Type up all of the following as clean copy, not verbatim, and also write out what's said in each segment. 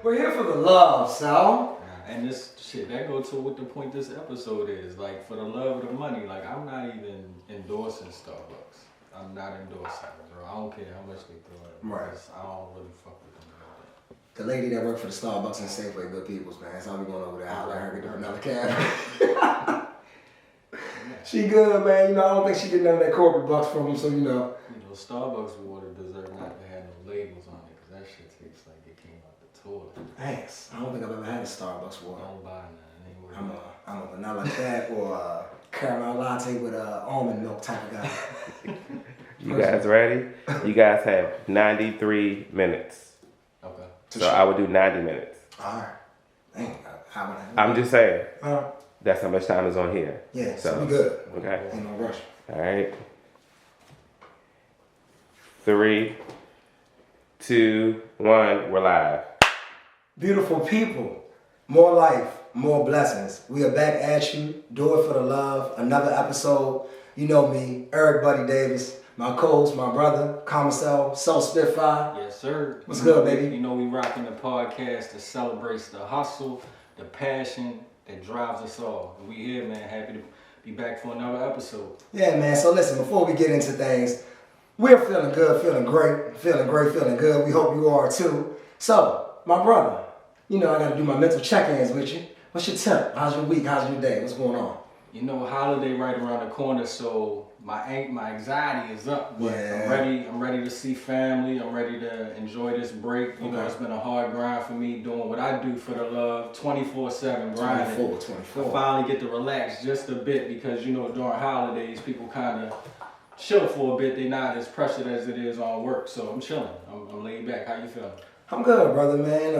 We're here for the love, Sal. And this shit, that goes to what the point this episode is. Like, for the love of the money, like, I'm not even endorsing Starbucks. I'm not endorsing it, bro. I don't care how much they throw at me. Right. I don't really fuck with them like that. The lady that worked for the Starbucks and Safeway, good peoples, man. So I'll be going over there. I'll let her get another cab. She good, man. You know, I don't think she get none of that corporate bucks from them, so you know. You know, Starbucks water deserve not to have no labels on it, because that shit tastes like it came out the toilet. Thanks. I don't think I've ever had a Starbucks water. I don't buy none. I'm a vanilla that or caramel latte with almond milk type of guy. You guys ready? You guys have 93 minutes. Okay. So I would do 90 minutes. All right. Dang, I'm just saying. That's how much time is on here. Yeah, so we good. Okay. Ain't no rush. All right. 3, 2, 1, we're live. Beautiful people, more life, more blessings. We are back at you. Do it for the love. Another episode. You know me, Eric Buddy Davis. My co-host, my brother, Commissar, Spitfire. Yes, sir. What's good, baby? You know we rocking the podcast that celebrates the hustle, the passion that drives us all. And we here, man. Happy to be back for another episode. Yeah, man. So listen, before we get into things, we're feeling good, feeling great, feeling good. We hope you are too. So, my brother, you know I got to do my mental check-ins with you. What's your temp? How's your week? How's your day? What's going on? You know, holiday right around the corner, so my anxiety is up. But yeah. I'm ready to see family. I'm ready to enjoy this break. You know, it's been a hard grind for me doing what I do for the love, 24/7 grinding. 24. I finally get to relax just a bit because, you know, during holidays, people kind of chill for a bit. They're not as pressured as it is on work, so I'm chilling. I'm laid back. How you feeling? I'm good, brother, man.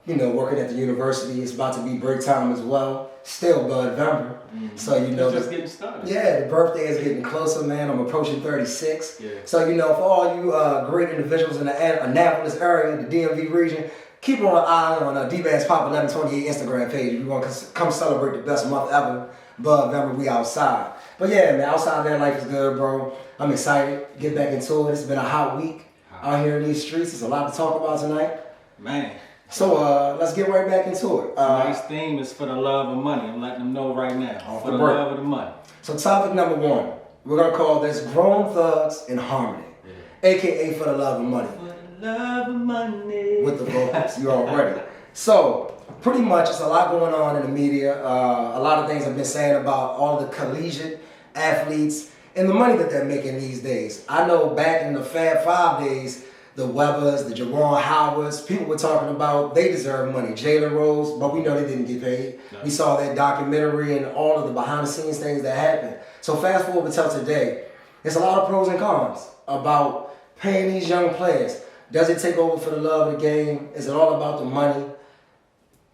You know, working at the university. It's about to be break time as well. Still November. Mm-hmm. So, you know. It's just getting started. Yeah, the birthday is getting closer, man. I'm approaching 36. Yeah. So, you know, for all you great individuals in the Annapolis area, the DMV region, keep on an eye on D-Man's Pop 1128 Instagram page if you want to come celebrate the best month ever. November, we outside. But yeah, man, outside there, life is good, bro. I'm excited. Get back into it. It's been a hot week out here in these streets. There's a lot to talk about tonight. Man. So let's get right back into it. Tonight's theme is for the love of money. I'm letting them know right now. For the love of the money. So topic number 1, we're going to call this Grown Thugs in Harmony. Yeah. AKA for the love of money. For the love of money. With the vocals, you already. So, pretty much, it's a lot going on in the media. A lot of things have been saying about all the collegiate athletes and the money that they're making these days. I know back in the Fab 5 days, the Webbers, the Jerron Howards, people were talking about they deserve money. Jalen Rose, but we know they didn't get paid. No. We saw that documentary and all of the behind the scenes things that happened. So fast forward until today, there's a lot of pros and cons about paying these young players. Does it take over for the love of the game? Is it all about the money?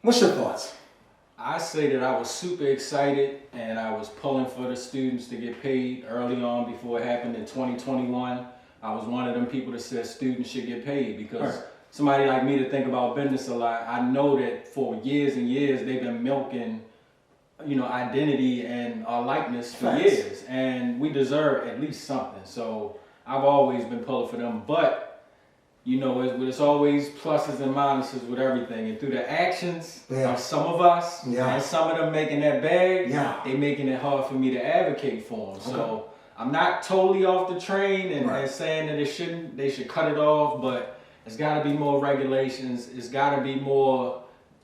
What's your thoughts? I say that I was super excited and I was pulling for the students to get paid early on before it happened in 2021. I was one of them people that said students should get paid because somebody like me to think about business a lot, I know that for years and years they've been milking, you know, identity and our likeness for years, and we deserve at least something. So I've always been pulling for them, but you know, it's always pluses and minuses with everything, and through the actions of some of us and some of them making that bag, they making it hard for me to advocate for them. So I'm not totally off the train and saying that they should cut it off, but it's got to be more regulations. It's got to be more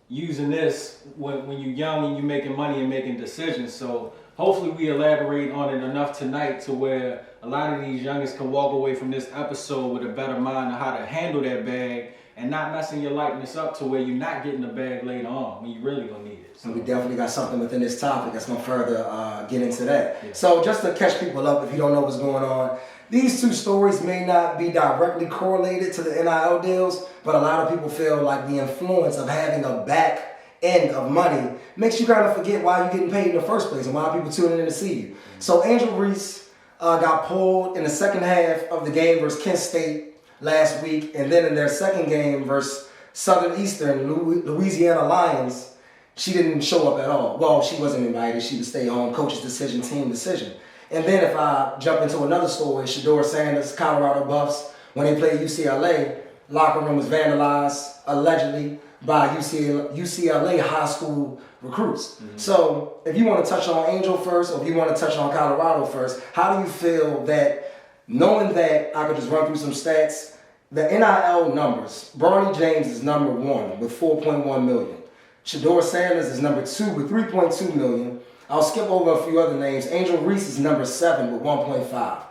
using this when you're young and you're making money and making decisions. So hopefully we elaborate on it enough tonight to where a lot of these youngins can walk away from this episode with a better mind of how to handle that bag and not messing your likeness up to where you're not getting the bag later on when you really gonna need it. So we definitely got something within this topic that's gonna further get into that. Yeah. So just to catch people up, if you don't know what's going on, these two stories may not be directly correlated to the NIL deals, but a lot of people feel like the influence of having a back end of money makes you kind of forget why you're getting paid in the first place and why people tuning in to see you. So Angel Reese got pulled in the second half of the game versus Kent State last week, and then in their second game versus Southern Eastern Louisiana Lions, she didn't show up at all. Well, she wasn't invited. She would stay home. Coach's decision, team decision. And then if I jump into another story, Shedeur Sanders, Colorado Buffs, when they played UCLA, locker room was vandalized, allegedly, by UCLA high school recruits. Mm-hmm. So if you want to touch on Angel first, or if you want to touch on Colorado first, how do you feel that, knowing that, I could just run through some stats, the NIL numbers, Bronny James is number 1 with 4.1 million. Shedeur Sanders is number 2 with 3.2 million. I'll skip over a few other names. Angel Reese is number 7 with 1.5.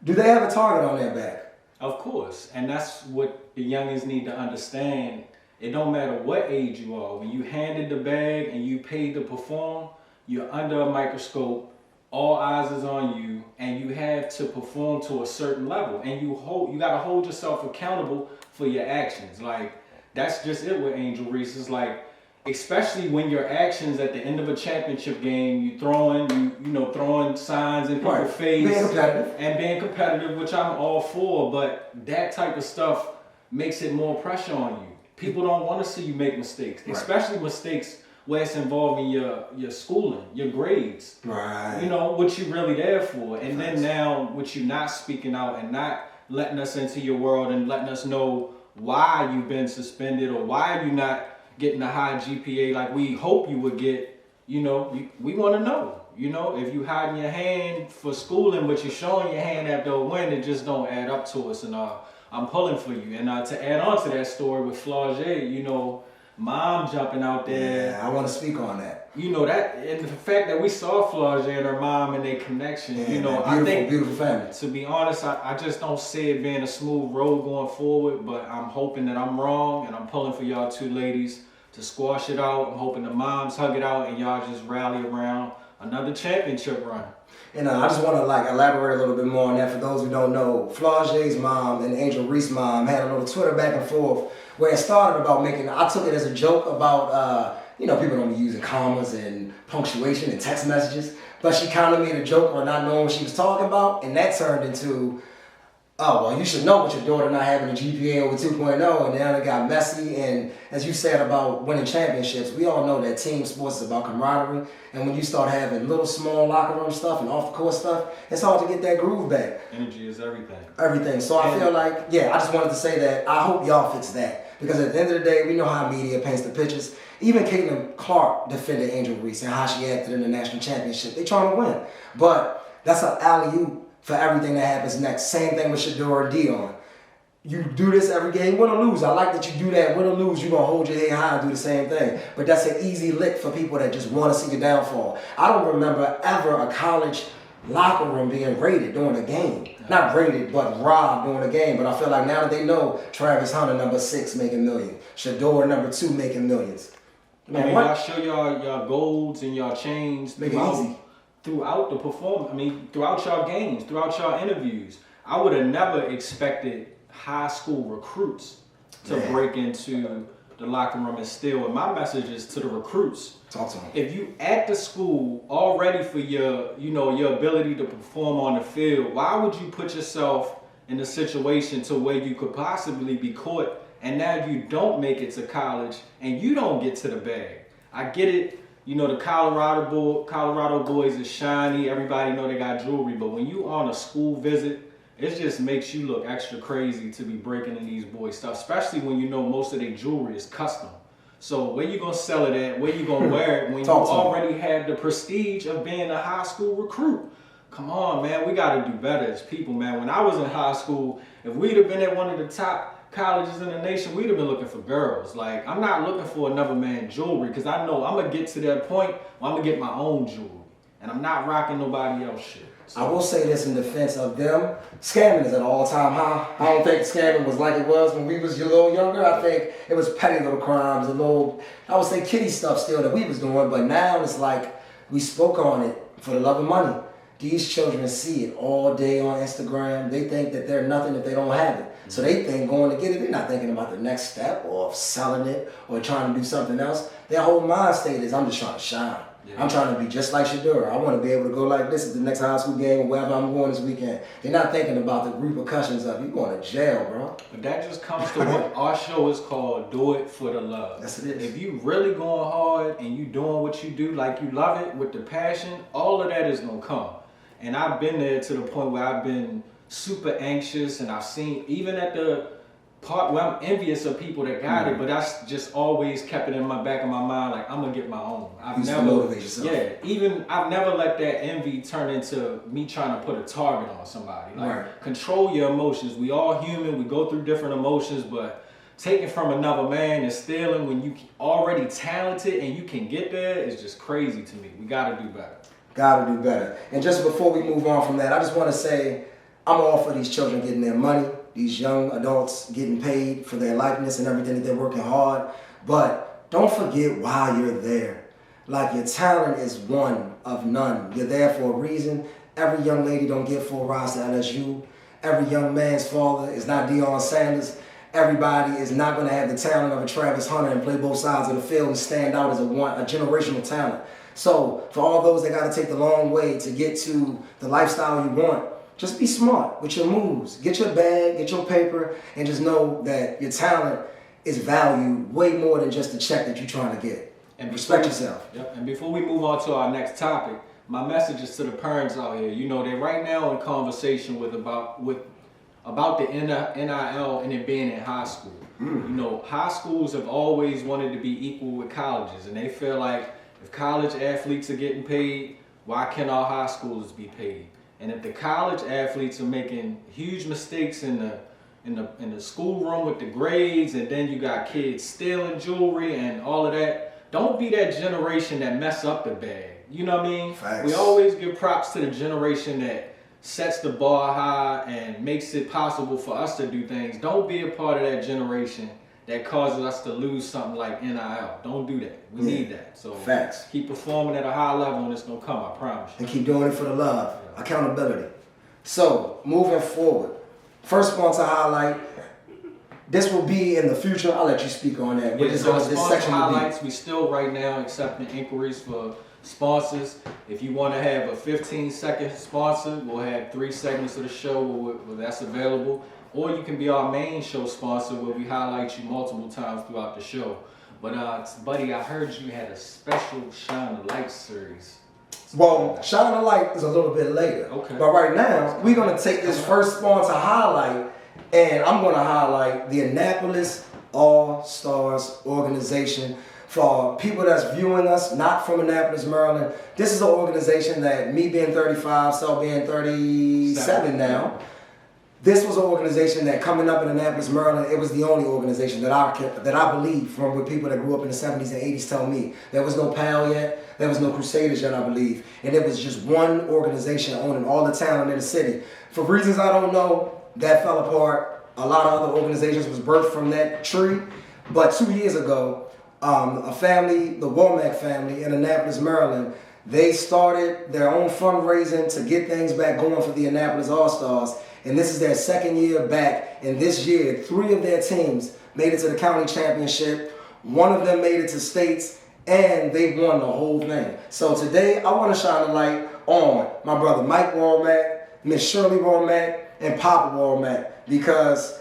Do they have a target on their back? Of course, and that's what the youngins need to understand. It don't matter what age you are. When you handed the bag and you paid to perform, you're under a microscope. All eyes is on you, and you have to perform to a certain level. And you gotta hold yourself accountable for your actions. Like, that's just it with Angel Reese. It's like, especially when your actions at the end of a championship game, you throwing signs in people's face, being competitive, which I'm all for. But that type of stuff makes it more pressure on you. People don't want to see you make mistakes, especially mistakes where it's involving your schooling, your grades. Right. You know, what you really there for. And then now, with you not speaking out and not letting us into your world and letting us know why you've been suspended or why you're not getting a high GPA like we hope you would get, we want to know. If you hiding your hand for schooling, but you're showing your hand after a win, it just don't add up to us. And I'm pulling for you. And to add on to that story with Flau'jae, mom jumping out there. Yeah, I want to speak on that. That, and the fact that we saw Flau'jae and her mom and their connection, I think, beautiful family. To be honest, I just don't see it being a smooth road going forward, but I'm hoping that I'm wrong, and I'm pulling for y'all two ladies to squash it out. I'm hoping the moms hug it out and y'all just rally around another championship run. And I just want to elaborate a little bit more on that. For those who don't know, Flau'jae's mom and Angel Reese's mom had a little Twitter back and forth where it started about I took it as a joke about, people don't be using commas and punctuation in text messages, but she kind of made a joke on not knowing what she was talking about, and that turned into, oh, well, you should know with your daughter not having a GPA over 2.0, and then it got messy. And as you said about winning championships, we all know that team sports is about camaraderie. And when you start having little small locker room stuff and off the court stuff, it's hard to get that groove back. Energy is everything. Everything. So I feel like, I just wanted to say that I hope y'all fix that. Because at the end of the day, we know how media paints the pictures. Even Caitlin Clark defended Angel Reese and how she acted in the national championship. They trying to win. But that's an alley-oop for everything that happens next. Same thing with Shedeur and Dion. You do this every game, win or lose. I like that you do that. Win or lose, you're going to hold your head high and do the same thing. But that's an easy lick for people that just want to see your downfall. I don't remember ever a college locker room being raided during a game. Not raided, but robbed during a game. But I feel like now that they know Travis Hunter, number 6, making millions. Shedeur, number 2, making millions. Man, y'all show y'all golds and y'all chains. Make it easy. Throughout the performance, throughout y'all games, throughout y'all interviews. I would have never expected high school recruits to break into the locker room and steal. And my message is to the recruits. Talk to them. If you at the school all ready for your ability to perform on the field, why would you put yourself in a situation to where you could possibly be caught and now you don't make it to college and you don't get to the bag? I get it. The Colorado boys is shiny. Everybody know they got jewelry. But when you on a school visit, it just makes you look extra crazy to be breaking in these boys' stuff, especially when you know most of their jewelry is custom. So where you going to sell it at? Where you going to wear it when you already had the prestige of being a high school recruit? Come on, man. We got to do better as people, man. When I was in high school, if we'd have been at one of the top colleges in the nation, we'd have been looking for girls. Like, I'm not looking for another man's jewelry because I know I'm going to get to that point where I'm going to get my own jewelry. And I'm not rocking nobody else shit. So. I will say this in defense of them. Scamming is at an all-time high. I don't think scamming was like it was when we was a little younger. I think it was petty little crimes, I would say kiddie stuff still that we was doing. But now it's like we spoke on it for the love of money. These children see it all day on Instagram. They think that they're nothing if they don't have it. So they think going to get it, they're not thinking about the next step or selling it or trying to do something else. Their whole mind state is, I'm just trying to shine. Yeah. I'm trying to be just like Shedeur. I want to be able to go like this at the next high school game or wherever I'm going this weekend. They're not thinking about the repercussions of you going to jail, bro. But that just comes to what our show is called, Do It for the Love. Yes, it is. If you really going hard and you doing what you do like you love it with the passion, all of that is going to come. And I've been there to the point where I've been super anxious and I've seen, even at the I'm envious of people that got it, but that's just always kept it in my back of my mind, like I'm gonna get my own. I've never motivate yourself. Yeah, even I've never let that envy turn into me trying to put a target on somebody. Like control your emotions. We all human, we go through different emotions, but taking from another man and stealing when you already talented and you can get there is just crazy to me. We gotta do better. Gotta do better. And just before we move on from that, I just wanna say I'm all for these children getting their money, these young adults getting paid for their likeness and everything that they're working hard. But don't forget why you're there. Like, your talent is one of none. You're there for a reason. Every young lady don't get full rides to LSU. Every young man's father is not Deion Sanders. Everybody is not going to have the talent of a Travis Hunter and play both sides of the field and stand out as a generational talent. So for all those that got to take the long way to get to the lifestyle you want, just be smart with your moves. Get your bag, get your paper, and just know that your talent is valued way more than just the check that you're trying to get. And respect yourself. Yep. And before we move on to our next topic, my message is to the parents out here. You know, they're right now in conversation about the NIL and it being in high school. You know, high schools have always wanted to be equal with colleges, and they feel like if college athletes are getting paid, why can't our high schools be paid? And if the college athletes are making huge mistakes in the schoolroom with the grades, and then you got kids stealing jewelry and all of that, don't be that generation that mess up the bag. You know what I mean? Facts. We always give props to the generation that sets the bar high and makes it possible for us to do things. Don't be a part of that generation that causes us to lose something like NIL. Don't do that. We need that. So facts. Keep performing at a high level and it's gonna come, I promise you. And keep doing it for the love. Accountability. So, moving forward. First sponsor highlight. This will be in the future. I'll let you speak on that. Yeah, so this section highlights, we still right now accepting inquiries for sponsors. If you want to have a 15-second sponsor, we'll have 3 segments of the show where that's available. Or you can be our main show sponsor where we highlight you multiple times throughout the show. But Buddy, I heard you had a special Shine the Light series. Well, Shine the Light is a little bit later. Okay. But right now, we're going to take this first sponsor highlight, and I'm going to highlight the Annapolis All-Stars organization. For people that's viewing us, not from Annapolis, Maryland, this is an organization that, me being 35, so being 37 now, this was an organization that coming up in Annapolis, Maryland, it was the only organization that I believe, from what people that grew up in the 70s and 80s tell me. There was no PAL yet, there was no Crusaders yet, I believe. And it was just one organization owning all the talent in the city. For reasons I don't know, that fell apart. A lot of other organizations was birthed from that tree. But 2 years ago, a family, the Womack family in Annapolis, Maryland, they started their own fundraising to get things back going for the Annapolis All-Stars. And this is their second year back. And this year, 3 of their teams made it to the county championship. 1 of them made it to states, and they won the whole thing. So today, I want to shine a light on my brother Mike Womack, Miss Shirley Womack, and Papa Womack, because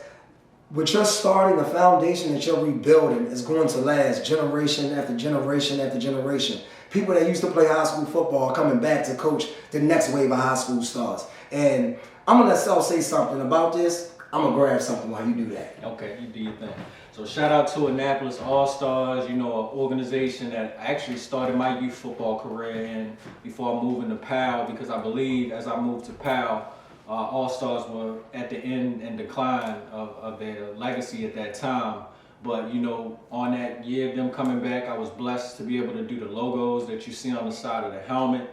what you're starting, the foundation that you're rebuilding is going to last generation after generation after generation. People that used to play high school football are coming back to coach the next wave of high school stars. And I'm going to let Sel say something about this. I'm going to grab something while you do that. Okay, you do your thing. So shout out to Annapolis All-Stars, you know, an organization that actually started my youth football career in before moving to PAL, because I believe as I moved to PAL, All-Stars were at the end and decline of their legacy at that time. But, you know, on that year of them coming back, I was blessed to be able to do the logos that you see on the side of the helmet.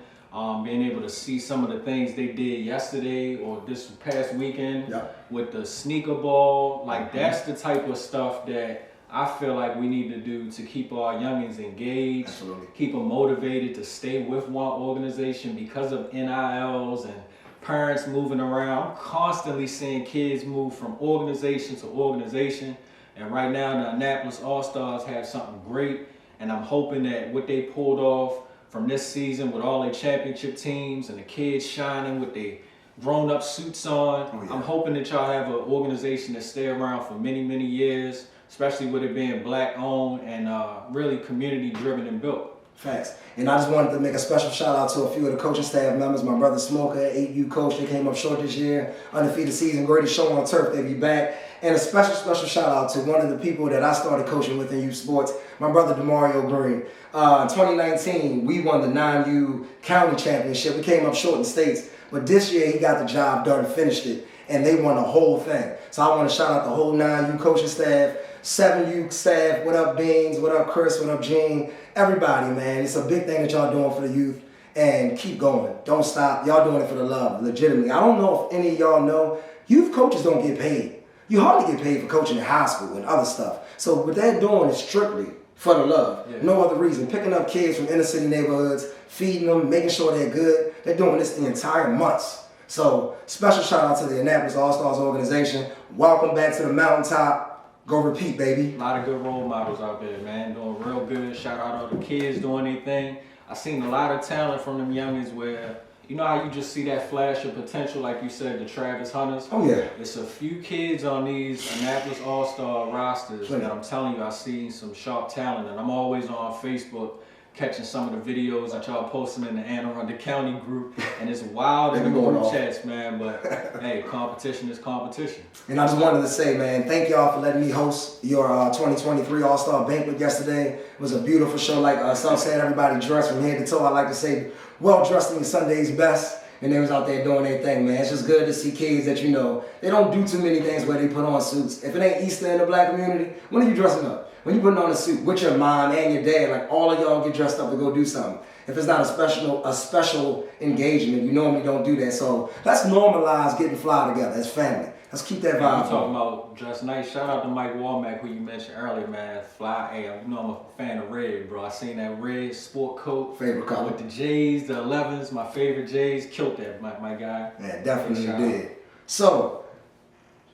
Being able to see some of the things they did yesterday or this past weekend with the sneaker ball. Like, that's the type of stuff that I feel like we need to do to keep our youngins engaged, keep them motivated to stay with one organization because of NILs and parents moving around. I'm constantly seeing kids move from organization to organization. And right now, the Annapolis All-Stars have something great. And I'm hoping that what they pulled off from this season with all their championship teams and the kids shining with their grown-up suits on, I'm hoping that y'all have an organization that stay around for many, many years, especially with it being black-owned and really community-driven and built. Facts. And I just wanted to make a special shout out to a few of the coaching staff members. My brother Smoker, 8U coach, they came up short this year. Undefeated season, greatest show on turf, they be back. And a special shout out to one of the people that I started coaching with in youth sports, my brother DeMario Green. In 2019, we won the 9U county championship. We came up short in states, but this year he got the job done, finished it, and they won the whole thing. So I want to shout out the whole 9U coaching staff, 7U staff. What up, Beans? What up, Chris? What up, Gene? Everybody, man. It's a big thing that y'all doing for the youth, and keep going. Don't stop. Y'all doing it for the love, legitimately. I don't know if any of y'all know, youth coaches don't get paid. You hardly get paid for coaching in high school and other stuff. So what they're doing is strictly for the love. Yeah. No other reason. Picking up kids from inner city neighborhoods, feeding them, making sure they're good. They're doing this the entire months. So special shout out to the Annapolis All-Stars organization. Welcome back to the mountaintop. Go repeat, baby. A lot of good role models out there, man. Doing real good. Shout out all the kids doing their thing. I seen a lot of talent from them youngins where, you know how you just see that flash of potential, like you said, the Travis Hunters? Oh, yeah. It's a few kids on these Annapolis All-Star rosters that I'm telling you, I see some sharp talent, and I'm always on Facebook catching some of the videos that y'all posting in the Anne Arundel County group, and it's wild in the group chats, man, but hey, competition is competition. And I just wanted to say, man, thank y'all for letting me host your 2023 All-Star Banquet yesterday. It was a beautiful show. Like some said, everybody dressed from head to toe. I like to say, well-dressed in Sunday's best. And they was out there doing their thing, man. It's just good to see kids that, you know, they don't do too many things where they put on suits. If it ain't Easter in the black community, when are you dressing up? When you putting on a suit with your mom and your dad, like all of y'all get dressed up to go do something. If it's not a special engagement, you normally don't do that. So let's normalize getting fly together as family. Let's keep that vibe. You talking about dress nice. Shout out to Mike Walmack, who you mentioned earlier, man. Fly. Hey, you know I'm a fan of red, bro. I seen that red sport coat. Favorite color. With the J's, the 11s, my favorite J's. Killed that, my guy. Yeah, definitely did. So,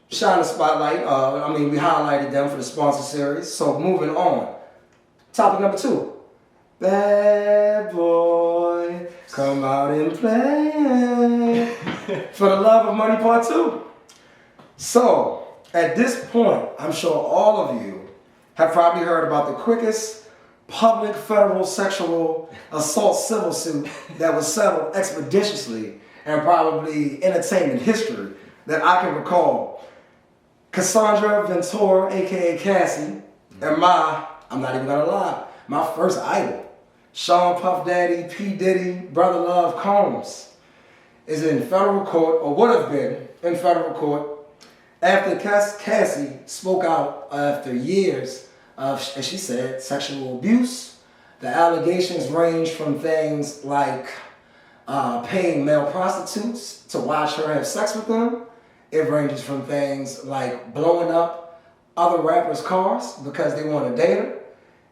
shine the spotlight. We highlighted them for the sponsor series. So, moving on. Topic number 2. Bad boy, come out and play. For the love of money, part 2. So, at this point, I'm sure all of you have probably heard about the quickest public federal sexual assault civil suit that was settled expeditiously and probably entertainment history that I can recall. Cassandra Ventura, aka Cassie, and I'm not even gonna lie, my first idol, Sean Puff Daddy, P. Diddy, Brother Love Combs, is in federal court, or would have been in federal court, after Cassie spoke out after years of, as she said, sexual abuse. The allegations range from things like paying male prostitutes to watch her have sex with them. It ranges from things like blowing up other rappers' cars because they want to date her.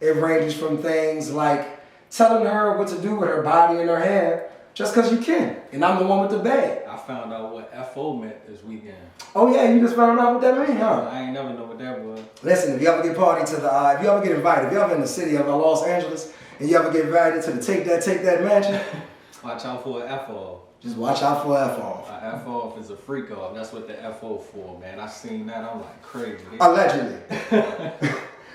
It ranges from things like telling her what to do with her body and her hair just because you can. And I'm the one with the bag. I found out what FO meant this weekend. Oh yeah, you just found out what that means, huh? I ain't never know what that was. Listen, if you ever get party to the, if you ever get invited, if you ever in the city of Los Angeles, and you ever get invited to the Take That mansion, watch out for an F-off. Just watch out for an F-off. An F-off is a freak off. That's what the F-O for, man. I seen that. I'm like crazy. Allegedly.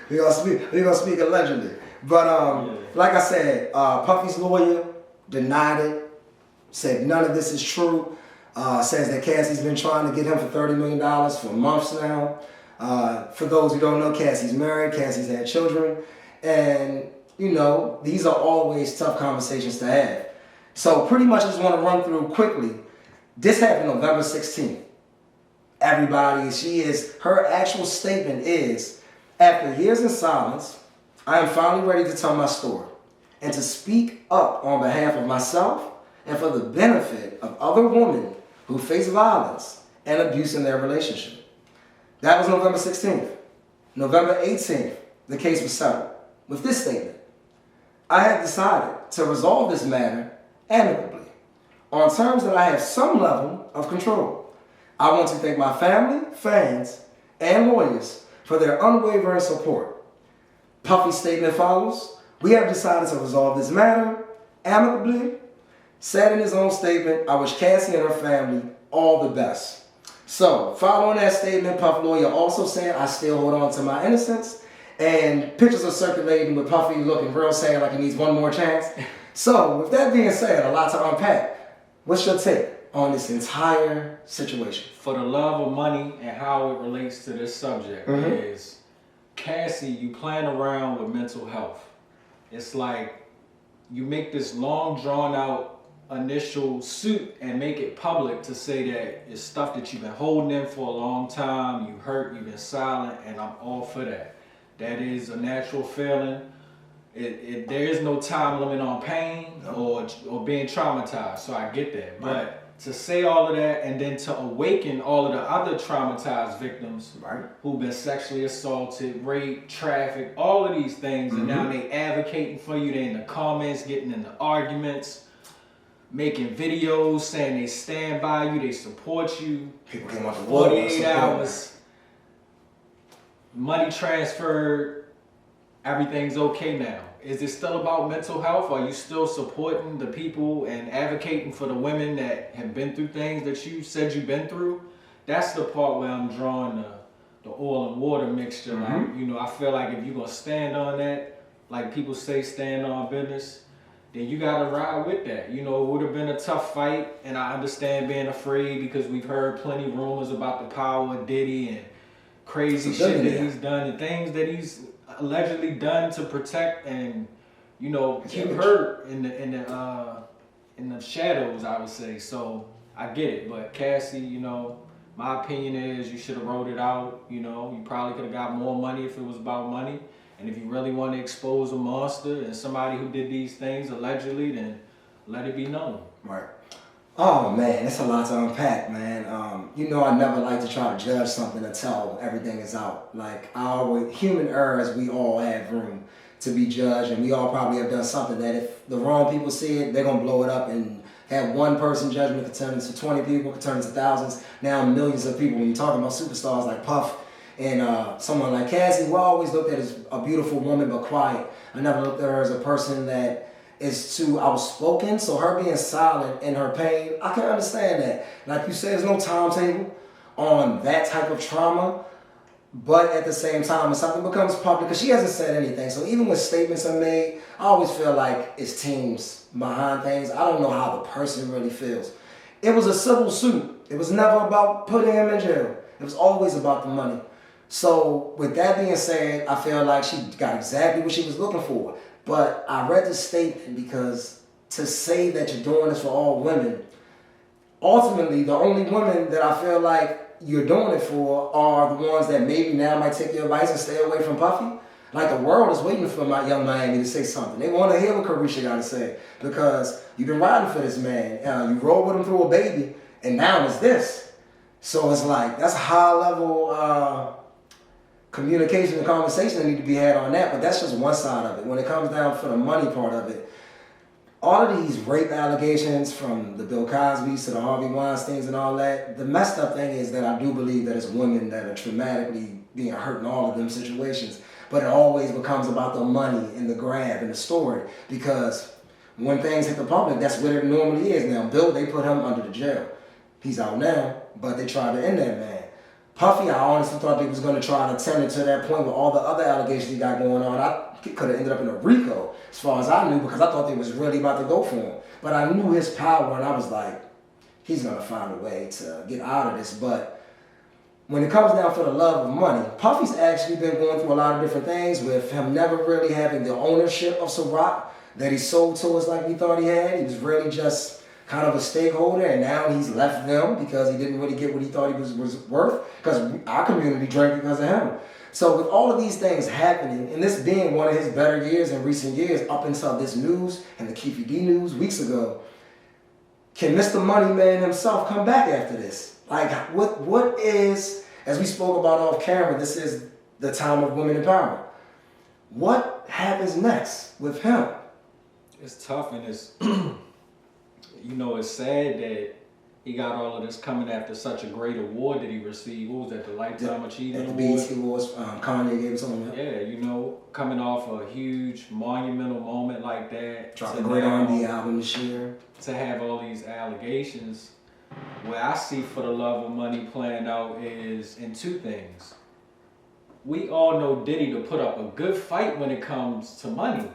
We're gonna speak allegedly. But like I said, Puffy's lawyer denied it. Said none of this is true. Says that Cassie's been trying to get him for $30 million for months now. For those who don't know, Cassie's married. Cassie's had children. And, you know, these are always tough conversations to have. So pretty much I just want to run through quickly. This happened November 16th. Her actual statement is, after years in silence, I am finally ready to tell my story and to speak up on behalf of myself and for the benefit of other women who face violence and abuse in their relationship. That was November 16th. November 18th, the case was settled with this statement. I have decided to resolve this matter amicably on terms that I have some level of control. I want to thank my family, fans, and lawyers for their unwavering support. Puffy's statement follows. We have decided to resolve this matter amicably. Said in his own statement, I wish Cassie and her family all the best. So, following that statement, Puff lawyer also said, I still hold on to my innocence And pictures are circulating with Puffy looking real sad like he needs one more chance. So, with that being said, a lot to unpack. What's your take on this entire situation? For the love of money and how it relates to this subject is, Cassie, you playing around with mental health. It's like you make this long drawn out initial suit and make it public to say that it's stuff that you've been holding in for a long time, you hurt, you've been silent, and I'm all for that. That is a natural feeling. There is no time limit on pain or being traumatized, so I get that. But to say all of that and then to awaken all of the other traumatized victims who've been sexually assaulted, raped, trafficked, all of these things, and now they advocating for you, they in the comments, getting in the arguments, making videos saying they stand by you, they support you. People came out the 48 hours, money transferred, everything's okay now. Is it still about mental health? Are you still supporting the people and advocating for the women that have been through things that you said you've been through? That's the part where I'm drawing the oil and water mixture. Like, you know, I feel like if you're gonna stand on that, like people say, stand on business, then you gotta ride with that. You know, it would have been a tough fight, and I understand being afraid because we've heard plenty rumors about the power of Diddy and crazy shit that he's done and things that he's allegedly done to protect and, you know, keep hurt in the shadows, I would say. So I get it, but Cassie, you know, my opinion is you should have wrote it out. You know, you probably could have got more money if it was about money. And if you really want to expose a monster and somebody who did these things allegedly, then let it be known. Right. Oh man, it's a lot to unpack, man. You know, I never like to try to judge something until everything is out. Like, human errors, we all have room to be judged, and we all probably have done something that if the wrong people see it, they're gonna blow it up and have one person judgment could turn into 20 people, could turn into thousands, now millions of people. When you're talking about superstars like Puff and someone like Cassie, who I always looked at as a beautiful woman but quiet. I never looked at her as a person that is too outspoken, so her being silent in her pain, I can understand that. Like you said, there's no timetable on that type of trauma, but at the same time, when something becomes public, because she hasn't said anything, so even when statements are made, I always feel like it's teams behind things. I don't know how the person really feels. It was a civil suit. It was never about putting him in jail. It was always about the money. So with that being said, I feel like she got exactly what she was looking for. But I read the statement because to say that you're doing this for all women, ultimately the only women that I feel like you're doing it for are the ones that maybe now might take your advice and stay away from Puffy. Like, the world is waiting for my young Miami to say something. They want to hear what Carisha got to say because you've been riding for this man. You rolled with him through a baby, and now it's this. So it's like, that's a high level communication and conversation that need to be had on that, but that's just one side of it. When it comes down for the money part of it, all of these rape allegations from the Bill Cosby's to the Harvey Weinsteins and all that, the messed up thing is that I do believe that it's women that are traumatically being hurt in all of them situations, but it always becomes about the money and the grab and the story, because when things hit the public, that's what it normally is. Now, Bill, they put him under the jail. He's out now, but they tried to end that man. Puffy, I honestly thought they was going to try to turn it to that point with all the other allegations he got going on. I could have ended up in a RICO, as far as I knew, because I thought they was really about to go for him. But I knew his power, and I was like, he's going to find a way to get out of this. But when it comes down for the love of money, Puffy's actually been going through a lot of different things with him never really having the ownership of Ciroc that he sold to us like we thought he had. He was really just kind of a stakeholder, and now he's left them because he didn't really get what he thought he was worth, because our community drank because of him. So with all of these things happening, and this being one of his better years in recent years, up until this news and the Keefe D news weeks ago, can Mr. Money Man himself come back after this? Like, what is, as we spoke about off camera, this is the time of women empowerment. What happens next with him? It's tough, and it's you know, it's sad that he got all of this coming after such a great award that he received. What was that, the Lifetime Achievement Award? The BET Awards, Kanye gave it to him. Yeah, you know, coming off a huge monumental moment like that. Dropped a great R&B album this year. To have all these allegations, what I see for the love of money playing out is in two things. we all know Diddy to put up a good fight when it comes to money.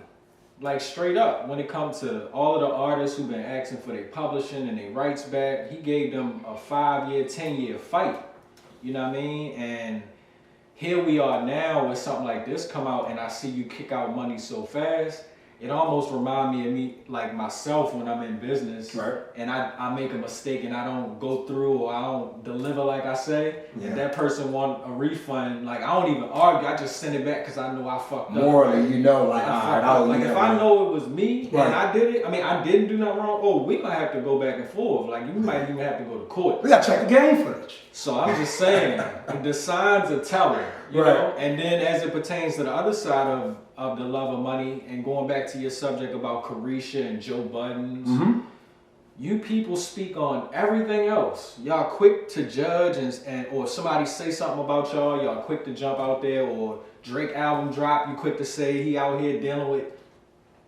Like straight up, when it comes to all of the artists who've been asking for their publishing and their rights back, he gave them a 5-year, 10-year fight. You know what I mean? And here we are now with something like this come out and I see you kick out money so fast. It almost reminds me of me, like myself when I'm in business, right, and I make a mistake and I don't go through or I don't deliver like I say, yeah. and that person want a refund, like I don't even argue, I just send it back because I know I fucked up. Morally, you know, like, like if I know it was me right. and I did it, I mean, I didn't do nothing wrong, oh, we gonna have to go back and forth. Like, you might even have to go to court. We gotta check the game footage. So I'm just saying, the signs are telling, you right. know? And then as it pertains to the other side of the love of money, and going back to your subject about Carisha and Joe Buttons, mm-hmm. you people speak on everything else. Y'all quick to judge and or somebody say something about y'all quick to jump out there, or Drake album drop, you quick to say he out here dealing with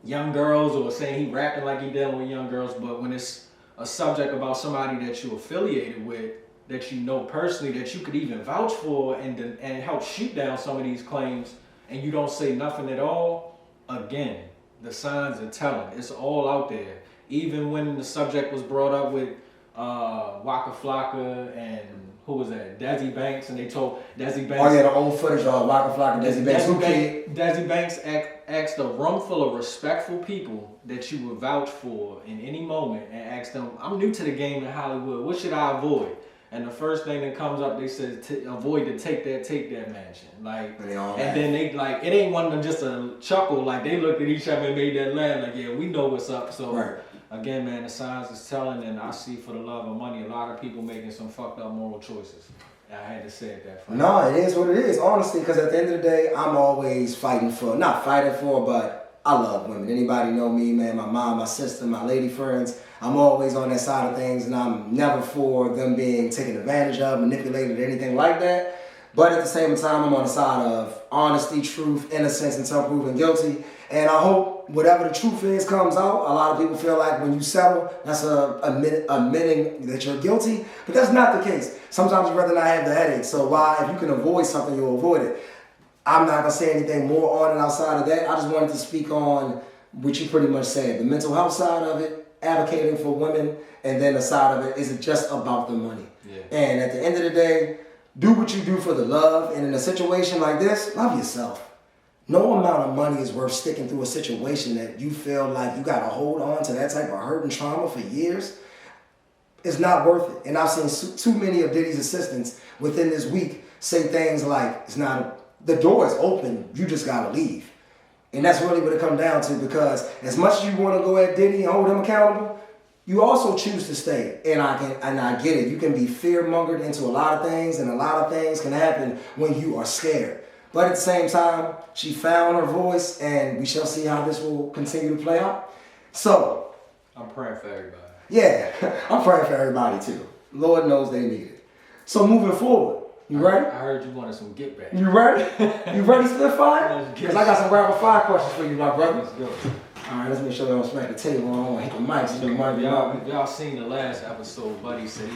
young girls, or saying he rapping like he dealing with young girls. But when it's a subject about somebody that you affiliated with, that you know personally, that you could even vouch for and help shoot down some of these claims, and you don't say nothing at all, again, the signs are telling. It's all out there. Even when the subject was brought up with Waka Flocka and who was that? Desi Banks, and they told Desi Banks. Oh yeah, the old footage of Waka Flocka, Desi Banks. Desi Banks asked a room full of respectful people that you would vouch for in any moment, and asked them, "I'm new to the game in Hollywood. What should I avoid?" And the first thing that comes up, they said, avoid the take that mansion. Like, and then they like, it ain't one of them just a chuckle. Like, they looked at each other and made that laugh. Like, yeah, we know what's up. So right. Again, man, the signs is telling, and I see, for the love of money, a lot of people making some fucked up moral choices. And I had to say it that far. No, it is what it is, honestly, because at the end of the day, I'm always not fighting for, but I love women. Anybody know me, man, my mom, my sister, my lady friends, I'm always on that side of things, and I'm never for them being taken advantage of, manipulated, or anything like that. But at the same time, I'm on the side of honesty, truth, innocence, until proven guilty. And I hope whatever the truth is comes out. A lot of people feel like when you settle, that's admitting that you're guilty. But that's not the case. Sometimes you'd rather not have the headache. So if you can avoid something, you'll avoid it. I'm not going to say anything more on and outside of that. I just wanted to speak on what you pretty much said. The mental health side of it, advocating for women, and then the side of it, is it just about the money? Yeah. And at the end of the day, do what you do for the love. And in a situation like this, love yourself. No amount of money is worth sticking through a situation that you feel like you got to hold on to that type of hurt and trauma for years. It's not worth it. And I've seen too many of Diddy's assistants within this week say things like, the door is open, you just got to leave. And that's really what it comes down to, because as much as you want to go at Diddy and hold him accountable, you also choose to stay. And I get it. You can be fear-mongered into a lot of things, and a lot of things can happen when you are scared. But at the same time, she found her voice, and we shall see how this will continue to play out. So, I'm praying for everybody. Yeah, I'm praying for everybody too. Lord knows they need it. So moving forward, you ready? I heard you wanted some get back. You ready? You ready, Spitfire? Because I got some rapid fire questions for you, my brother. Let's go. All right, let's make sure they don't smack the table. I don't want to hit the mics. If y'all seen the last episode, Buddy said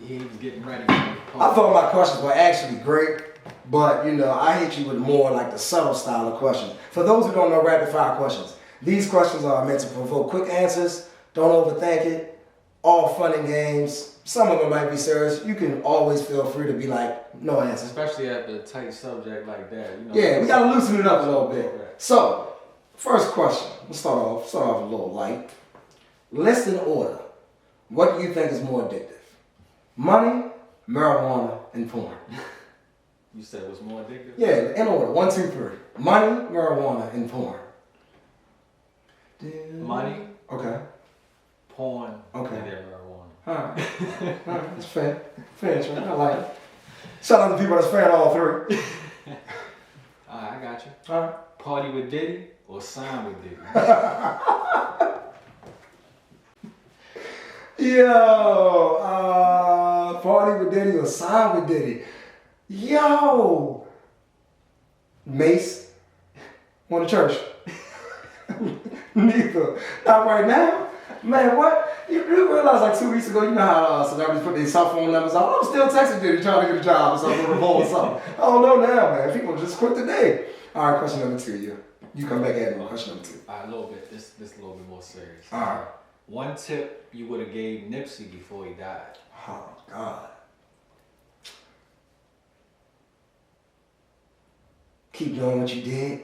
he was getting ready for the I thought my questions were actually great, but I hit you with more like the subtle style of questions. For those who don't know rapid fire questions, these questions are meant to provoke quick answers. Don't overthink it. All fun and games. Some of them might be serious. You can always feel free to be like, no answer. Especially at the tight subject like that. Yeah, we gotta loosen it up a little bit. So, first question. Let's start off a little light. List in order. What do you think is more addictive? Money, marijuana, and porn. You said what's more addictive? Yeah, in order. 1, 2, 3. Money, marijuana, and porn. Money. Okay. Porn. Okay. And then marijuana. All right. That's fair. Fair, right? I like it. Shout out to people that's fan all three. Alright, I got you. All right. Party with Diddy or sign with Diddy? Yo, party with Diddy or sign with Diddy? Yo, Mace, want to church? Neither. Not right now. Man, what? You realize like 2 weeks ago, you know how celebrities put their cell phone numbers out. I'm still texting Diddy trying to get a job or something, revolt or something. I don't know now, man. People just quit today. All right, question number 2, you come back at me. Question number 2. All right, a little bit. This a little bit more serious. All right. One tip you would have gave Nipsey before he died. Oh God. Keep doing what you did.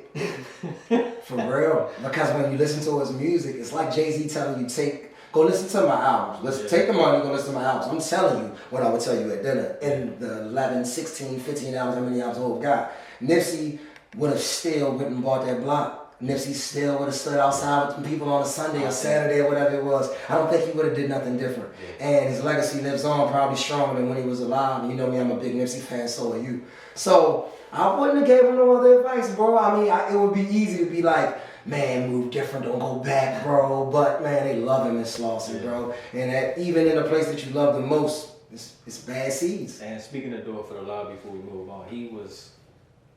For real. Because when you listen to his music, it's like Jay-Z telling you, go listen to my albums. Take the money, go listen to my albums. I'm telling you what I would tell you at dinner. In the 11, 16, 15 hours, how many albums old got. Nipsey would have still went and bought that block. Nipsey still would have stood outside with some people on a Sunday or Saturday or whatever it was. I don't think he would have did nothing different. And his legacy lives on probably stronger than when he was alive. You know me, I'm a big Nipsey fan, so are you. So I wouldn't have gave him no other advice, bro. I mean, it would be easy to be like, man, move different, don't go back, bro. But man, they love him in Slauson, bro. And that, even in the place that you love the most, it's bad seeds. And speaking of do it for the love before we move on, he was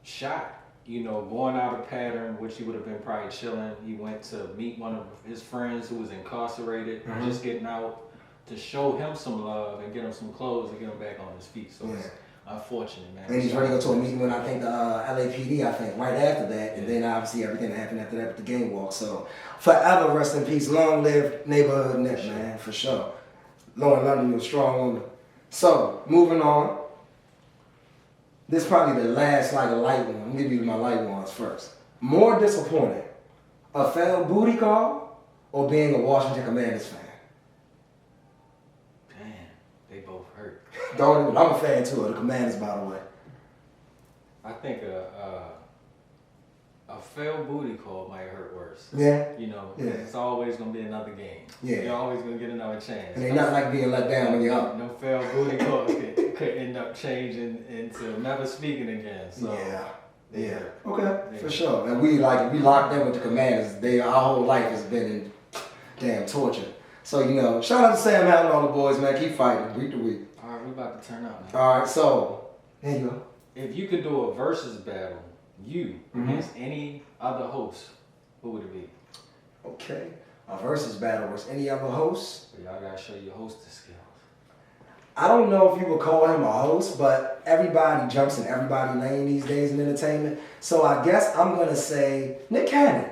shot. You know, going out of pattern, which he would have been probably chilling. He went to meet one of his friends who was incarcerated, just getting out to show him some love and get him some clothes and get him back on his feet. So it's unfortunate, man. And he's ready to go to a meeting with, I think, the LAPD, I think, right after that. And then obviously everything that happened after that with the game walk. So forever rest in peace. Long live neighborhood Nip, man, for sure. Lauren London, you're strong on it. So, moving on. This is probably the last light one. I'm gonna give you my light ones first. More disappointing, a failed booty call or being a Washington Commanders fan? Damn, they both hurt. I'm a fan too of the Commanders, by the way. I think a failed booty call might hurt worse. Yeah. You know, it's always gonna be another game. Yeah. You're always gonna get another chance. And they're not like being let down when you're up. No failed booty calls could end up changing into never speaking again. So yeah. Okay, for sure. And we locked in with the Commanders. Our whole life has been in damn torture. So, you know, shout out to Sam Howell and all the boys, man. Keep fighting week to week. All right, we're about to turn up, man. All right, so there you go. If you could do a versus battle, against any other host, who would it be? Okay. A versus battle was any other host. So y'all gotta show your hostess skills. I don't know if you would call him a host, but everybody jumps in everybody's lane these days in entertainment. So I guess I'm gonna say Nick Cannon.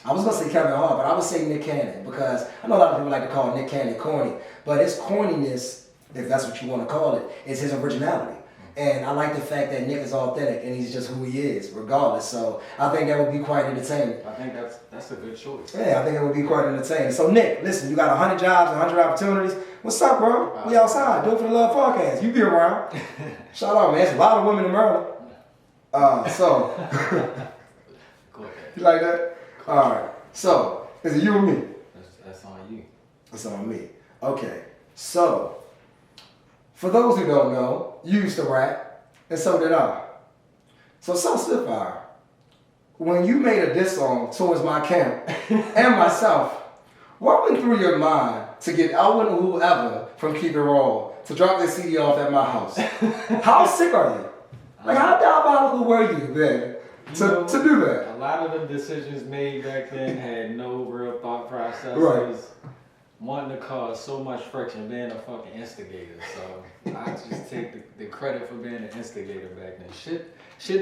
I was gonna say Kevin Hart, but I would say Nick Cannon because I know a lot of people like to call Nick Cannon corny, but his corniness, if that's what you want to call it, is his originality. And I like the fact that Nick is authentic and he's just who he is, regardless. So I think that would be quite entertaining. I think that's a good choice. Yeah, I think it would be quite entertaining. So Nick, listen, you got 100 jobs and 100 opportunities. What's up, bro? We outside. Do it for the love podcast. You be around. Shout out, man. There's a lot of women in Maryland. So, Go ahead. You like that? All right. So, is it you or me? That's on you. That's on me. Okay. So, for those who don't know, you used to rap, and so did I. So Spitfire, when you made a diss song towards my camp and myself, what went through your mind to get Elwin or whoever from Keep It Raw to drop their CD off at my house? How sick are you? Like, how diabolical were you then to do that? A lot of the decisions made back then had no real thought process. Right. It was wanting to cause so much friction, being a fucking instigator. So I just take the credit for being an instigator back then. Shit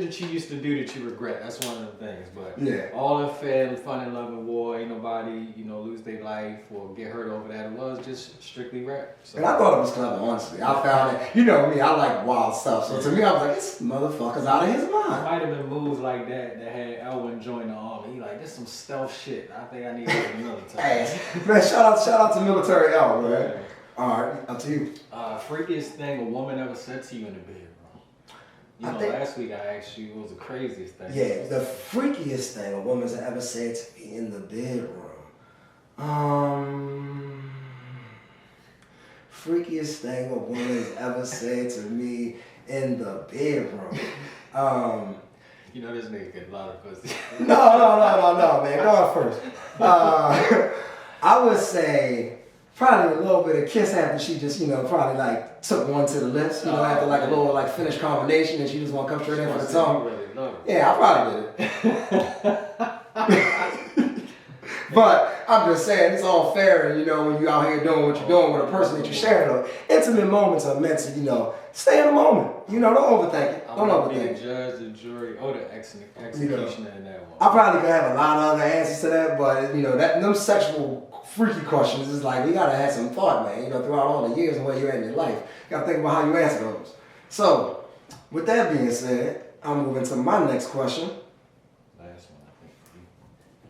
that you used to do that you regret. That's one of the things. But all in fair, fun and love and war. Ain't nobody, lose their life or get hurt over that. It was just strictly rap. So. And I thought it was clever, honestly. I found it. You know me, I like wild stuff. So to me, I was like, this motherfucker's out of his It mind. might have been moves like that had Elwin join the army. He like, this some stealth shit. I think I need to go to the military. Hey, man, shout out to military Elwin, man. All right, up to you. Freakiest thing a woman ever said to you in the bedroom. Last week I asked you what was the craziest thing. Yeah, the freakiest thing a woman's ever said to me in the bedroom. Freakiest thing a woman's ever said to me in the bedroom. This nigga get a lot of pussy. No, man. Go on first. I would say probably a little bit of kiss after she just, probably like took one to the lips, after like a little like finished combination and she just want to come straight in for the tongue. Really love it. Yeah, I probably did it. But I'm just saying, it's all fair, you know, when you out here doing what you're doing with a person that you're sharing. Intimate moments are meant to, you know, stay in the moment. You know, don't overthink it. Don't overthink it. The judge, the jury, or the executioner in that one. I probably could have a lot of other answers to that, but, you know, them sexual freaky questions is like, you gotta have some thought, man, you know, throughout all the years and where you're at in your life. You gotta think about how you answer those. So, with that being said, I'm moving to my next question. Last one, I think.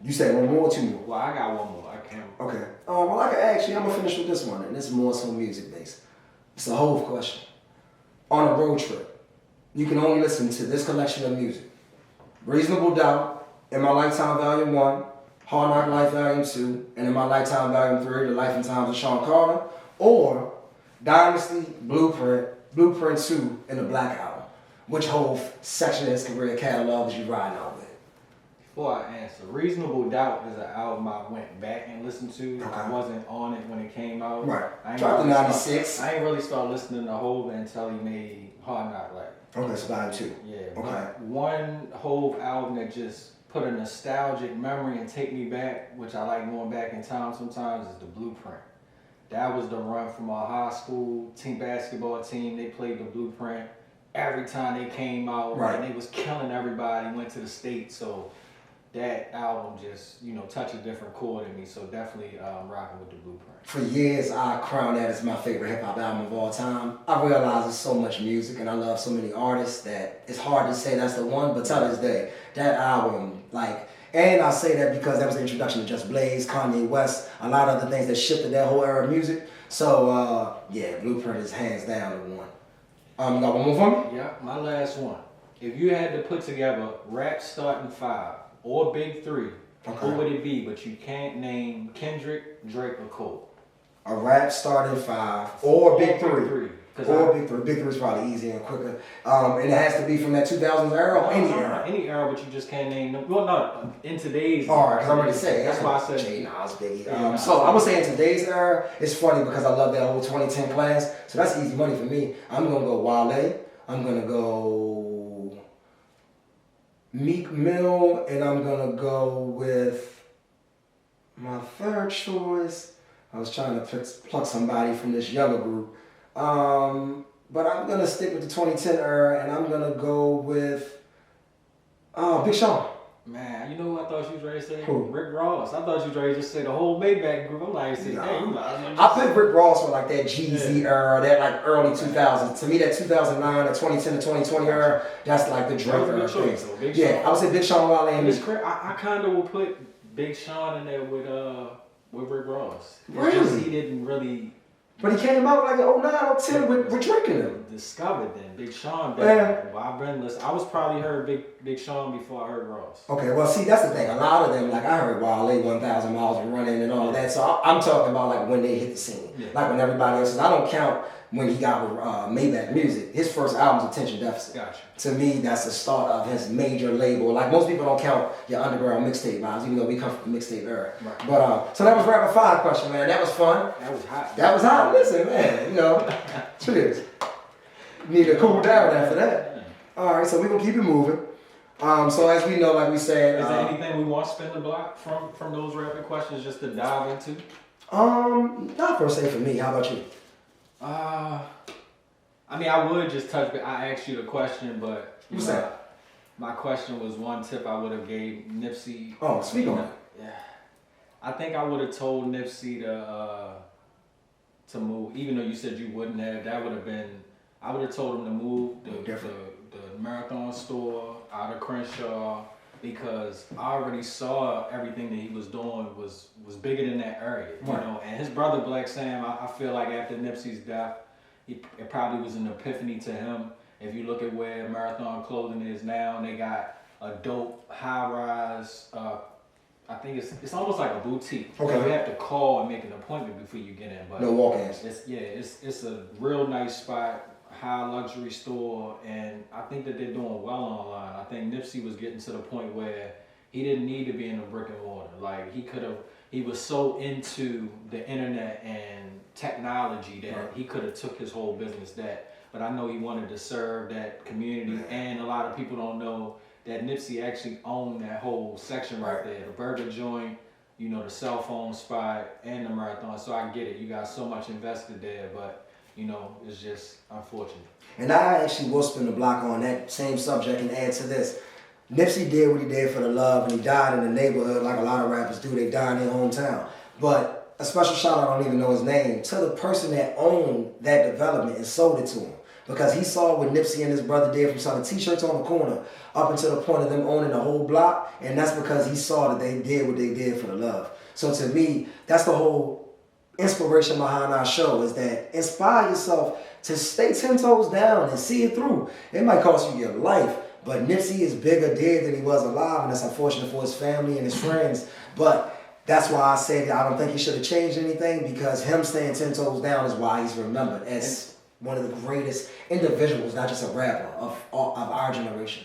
You said one more or two more? Well, I got one more. I can't. Okay. Well, I can actually, I'm gonna finish with this one, and this is more so music based. It's a whole question. On a road trip, you can only listen to this collection of music: Reasonable Doubt, In My Lifetime Volume 1, Hard Knock Life Volume 2, and In My Lifetime Volume 3, The Life and Times of Sean Carter, or Dynasty, Blueprint 2, and the Black Album. Which whole section of his career catalog is you riding out with? Before I answer, Reasonable Doubt is an album I went back and listened to. Okay. I wasn't on it when it came out. Right. Dropped in 96. I ain't really started listening to Hov until he made Hard Knock Life. Okay, so Volume 2. Yeah. Okay. One Hov album that just put a nostalgic memory and take me back, which I like going back in time sometimes, is the Blueprint. That was the run from our high school team basketball team. They played the Blueprint every time they came out. Right. And they was killing everybody, went to the States. So that album just, you know, touched a different chord in me. So definitely rocking with the Blueprint. For years, I crowned that as my favorite hip hop album of all time. I realize there's so much music and I love so many artists that it's hard to say that's the one, but to this day, that album, like, and I say that because that was the introduction to Just Blaze, Kanye West, a lot of other things that shifted that whole era of music. So, yeah, Blueprint is hands down the one. You got one more for me? Yeah, my last one. If you had to put together rap starting five or big three, who would it be? But you can't name Kendrick, Drake, or Cole. A rap starting five or big three. Or big three. Big three is probably easier and quicker. And it has to be from that 2000s era or any era? Any era, but you just can't name them. Well, no, in today's era. All right, because I'm ready to say. That's why I said J. Nas, Biggie. Yeah, so I'm going to say in today's era, it's funny because I love that whole 2010 class. So that's easy money for me. I'm going to go Wale. I'm going to go Meek Mill. And I'm going to go with my third choice. I was trying to pluck somebody from this younger group. But I'm going to stick with the 2010 era, and I'm going to go with Big Sean. Man, you know who I thought you was ready to say? Who? Rick Ross. I thought you was ready to just say the whole Maybach group. I'm like, hey, I put Rick Ross for like that Jeezy era, that like early 2000s. To me, that 2009, the 2010 to 2020 era, that's like the Drake era. Yeah, I would say Big Sean, Wale, and Meek. I kind of would put Big Sean in there with Rick Ross. Really? Just he didn't really. But he came out like in 09 or 10 with Drake in him. Discovered then. Big Sean. Yeah. Well, I've been listening. I was probably heard Big Sean before I heard Ross. Okay, well, see, that's the thing. A lot of them, like I heard Wale 1,000 Miles of Running and all that. So I'm talking about like when they hit the scene. Yeah. Like when everybody else is. I don't count when he got with Maybach Music. His first album's Attention Deficit. Gotcha. To me, that's the start of his major label. Like most people don't count your underground mixtape vibes, even though we come from the mixtape era. Right. But so that was rapid fire question, man. That was fun. That was hot. That was hot. Listen, man. You know, cheers. Need to cool down after that. All right, so we're gonna keep it moving. So as we know, like we said, is there anything we want to spin the block from those rapid questions just to dive into? Not per se for me. How about you? I mean, I would just touch. I asked you the question, but What's that? My question was one tip I would have gave Nipsey. Oh, speak on it. Yeah, I think I would have told Nipsey to move, even though you said you wouldn't have. That would have been. I would have told him to move the marathon store out of Crenshaw because I already saw everything that he was doing was bigger than that area, you know. And his brother Black Sam, I feel like after Nipsey's death, it probably was an epiphany to him. If you look at where Marathon Clothing is now, they got a dope high-rise. I think it's almost like a boutique. Okay. You have to call and make an appointment before you get in. But No walk-ins. It's a real nice spot, high luxury store, and I think that they're doing well online. I think Nipsey was getting to the point where he didn't need to be in a brick and mortar. Like he was so into the internet and technology that he could have took his whole business that. But I know he wanted to serve that community, and a lot of people don't know that Nipsey actually owned that whole section right there. The burger joint, the cell phone spot and the marathon. So I get it. You got so much invested there, but it's just unfortunate. And I actually will spin the block on that same subject and add to this. Nipsey did what he did for the love, and he died in the neighborhood like a lot of rappers do. They die in their hometown. But a special shout out, I don't even know his name, to the person that owned that development and sold it to him. Because he saw what Nipsey and his brother did from selling t-shirts on the corner up until the point of them owning the whole block. And that's because he saw that they did what they did for the love. So to me, that's the whole inspiration behind our show, is that inspire yourself to stay 10 toes down and see it through. It might cost you your life, but Nipsey is bigger dead than he was alive, and that's unfortunate for his family and his friends. But that's why I say that I don't think he should have changed anything, because him staying 10 toes down is why he's remembered as one of the greatest individuals, not just a rapper, of our generation.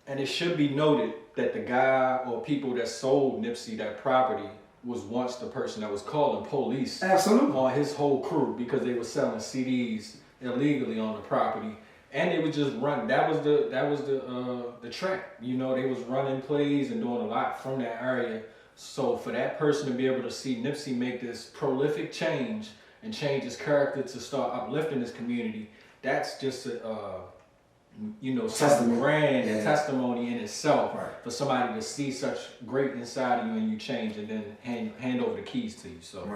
And it should be noted that the guy or people that sold Nipsey that property was once the person that was calling police on his whole crew, because they were selling CDs illegally on the property, and they would just run. That was the track. They was running plays and doing a lot from that area. So for that person to be able to see Nipsey make this prolific change and change his character to start uplifting his community, that's just a something grand and testimony in itself, for somebody to see such great inside of you and you change, and then hand over the keys to you. So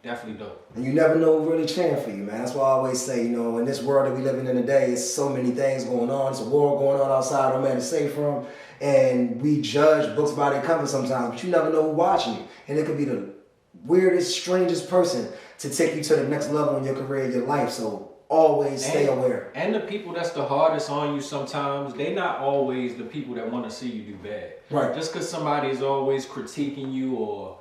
definitely dope. And you never know who really cheering for you, man. That's why I always say, in this world that we living in today, it's so many things going on. It's a war going on outside, no man is safe from. And we judge books by their cover sometimes, but you never know who's watching you. And it could be the weirdest, strangest person to take you to the next level in your career, your life. So always stay aware. And the people that's the hardest on you sometimes, they not always the people that want to see you do bad. Right. Just because somebody is always critiquing you or,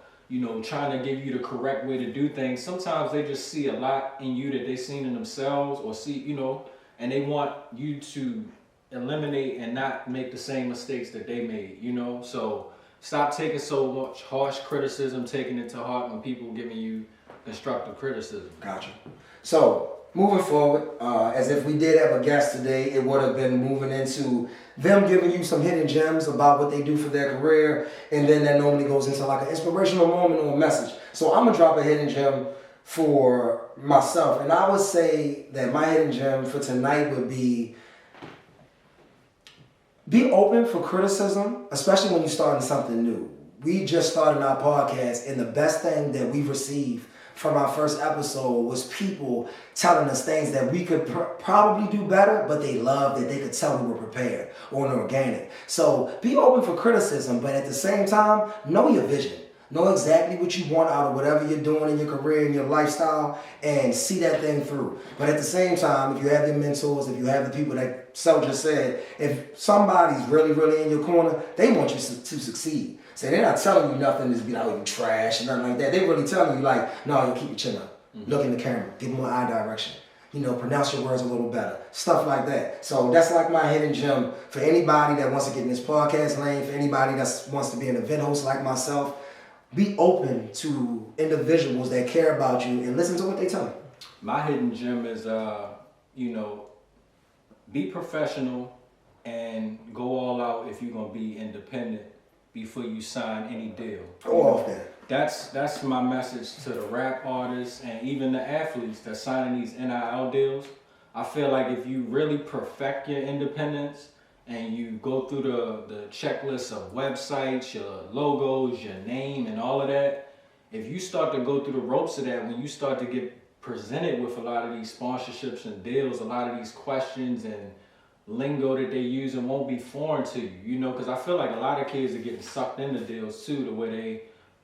trying to give you the correct way to do things, sometimes they just see a lot in you that they seen in themselves, or see, and they want you to eliminate and not make the same mistakes that they made, So stop taking so much harsh criticism, taking it to heart when people giving you constructive criticism. Gotcha. So moving forward, as if we did have a guest today, it would have been moving into them giving you some hidden gems about what they do for their career, and then that normally goes into like an inspirational moment or a message. So I'm gonna drop a hidden gem for myself, and I would say that my hidden gem for tonight would be open for criticism, especially when you're starting something new. We just started our podcast, and the best thing that we've received from our first episode was people telling us things that we could probably do better, but they loved that they could tell we were prepared or organic. So be open for criticism, but at the same time, know your vision. Know exactly what you want out of whatever you're doing in your career and your lifestyle, and see that thing through. But at the same time, if you have your mentors, if you have the people that Sel just said, if somebody's really, really in your corner, they want you to succeed. So they're not telling you nothing to be like, oh, you trash and nothing like that. They're really telling you like, no, you keep your chin up. Look in the camera. Give more eye direction. Pronounce your words a little better. Stuff like that. So that's like my hidden gem for anybody that wants to get in this podcast lane, for anybody that wants to be an event host like myself. Be open to individuals that care about you and listen to what they tell you. My hidden gem is, be professional and go all out if you're going to be independent before you sign any deal. Go off that. That's my message to the rap artists and even the athletes that signing these NIL deals. I feel like if you really perfect your independence and you go through the checklist of websites, your logos, your name, and all of that, if you start to go through the ropes of that, when you start to get presented with a lot of these sponsorships and deals, a lot of these questions and lingo that they use, and won't be foreign to you, because I feel like a lot of kids are getting sucked into deals too, to where they,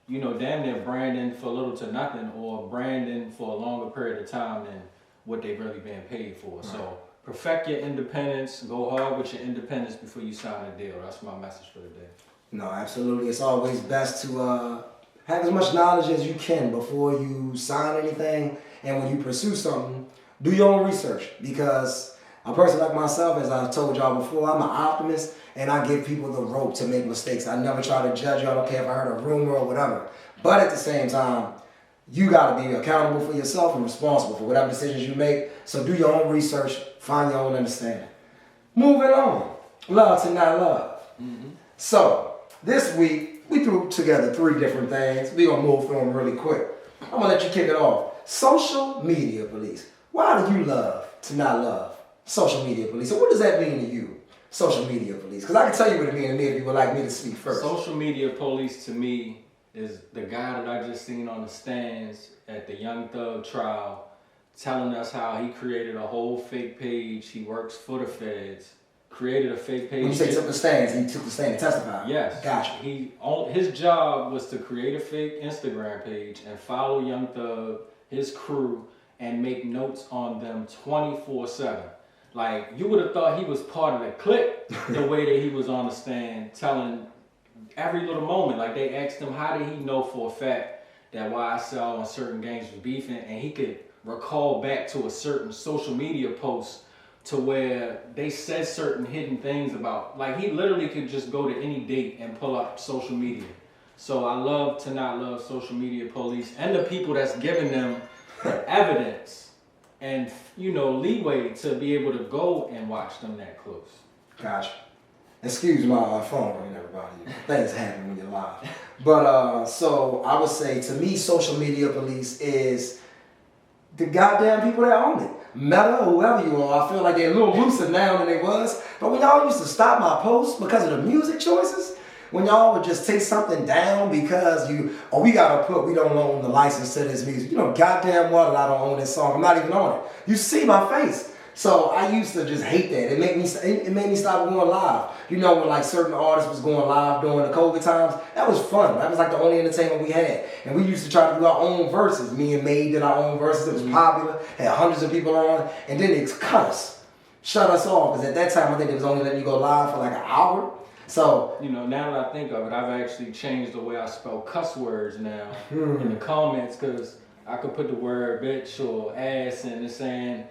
damn near branding for little to nothing, or branding for a longer period of time than what they've really been paid for. Right. So perfect your independence, go hard with your independence before you sign a deal. That's my message for the day. No, absolutely. It's always best to have as much knowledge as you can before you sign anything, and when you pursue something, do your own research, because a person like myself, as I've told y'all before, I'm an optimist, and I give people the rope to make mistakes. I never try to judge you. I don't care if I heard a rumor or whatever. But at the same time, you got to be accountable for yourself and responsible for whatever decisions you make. So do your own research, find your own understanding. Moving on. Love to not love. Mm-hmm. So this week, we threw together 3 different things. We're going to move through them really quick. I'm going to let you kick it off. Social media police. Why do you love to not love social media police? So what does that mean to you, social media police? Because I can tell you what it means to me if you would like me to speak first. Social media police to me is the guy that I just seen on the stands at the Young Thug trial telling us how he created a whole fake page. He works for the feds. Created a fake page. When you say took the stands, he took the stand and testified. Yes. Gotcha. His job was to create a fake Instagram page and follow Young Thug, his crew, and make notes on them 24/7. Like, you would have thought he was part of the clique the way that he was on the stand telling every little moment. Like, they asked him, how did he know for a fact that YSL and certain gangs was beefing? And he could recall back to a certain social media post to where they said certain hidden things about, like, he literally could just go to any date and pull up social media. So I love to not love social media police and the people that's giving them the evidence and, you know, leeway to be able to go and watch them that close. Gotcha. Excuse my phone ringing, everybody. Things happen when you're live. But so I would say, to me, social media police is the goddamn people that own it. Meta, whoever you are, I feel like they're a little looser now than they was. But when y'all used to stop my posts because of the music choices, when y'all would just take something down because we don't own the license to this music. You know goddamn well that I don't own this song. I'm not even on it. You see my face. So I used to just hate that. It made me stop going live. You know, when like certain artists was going live during the COVID times, that was fun. That was like the only entertainment we had. And we used to try to do our own verses. Me and May did our own verses. It was popular. Had hundreds of people on. And then they cut us. Shut us off. Because at that time, I think it was only letting you go live for like an hour. So, you know, now that I think of it, I've actually changed the way I spell cuss words now in the comments, because I could put the word bitch or ass and it's saying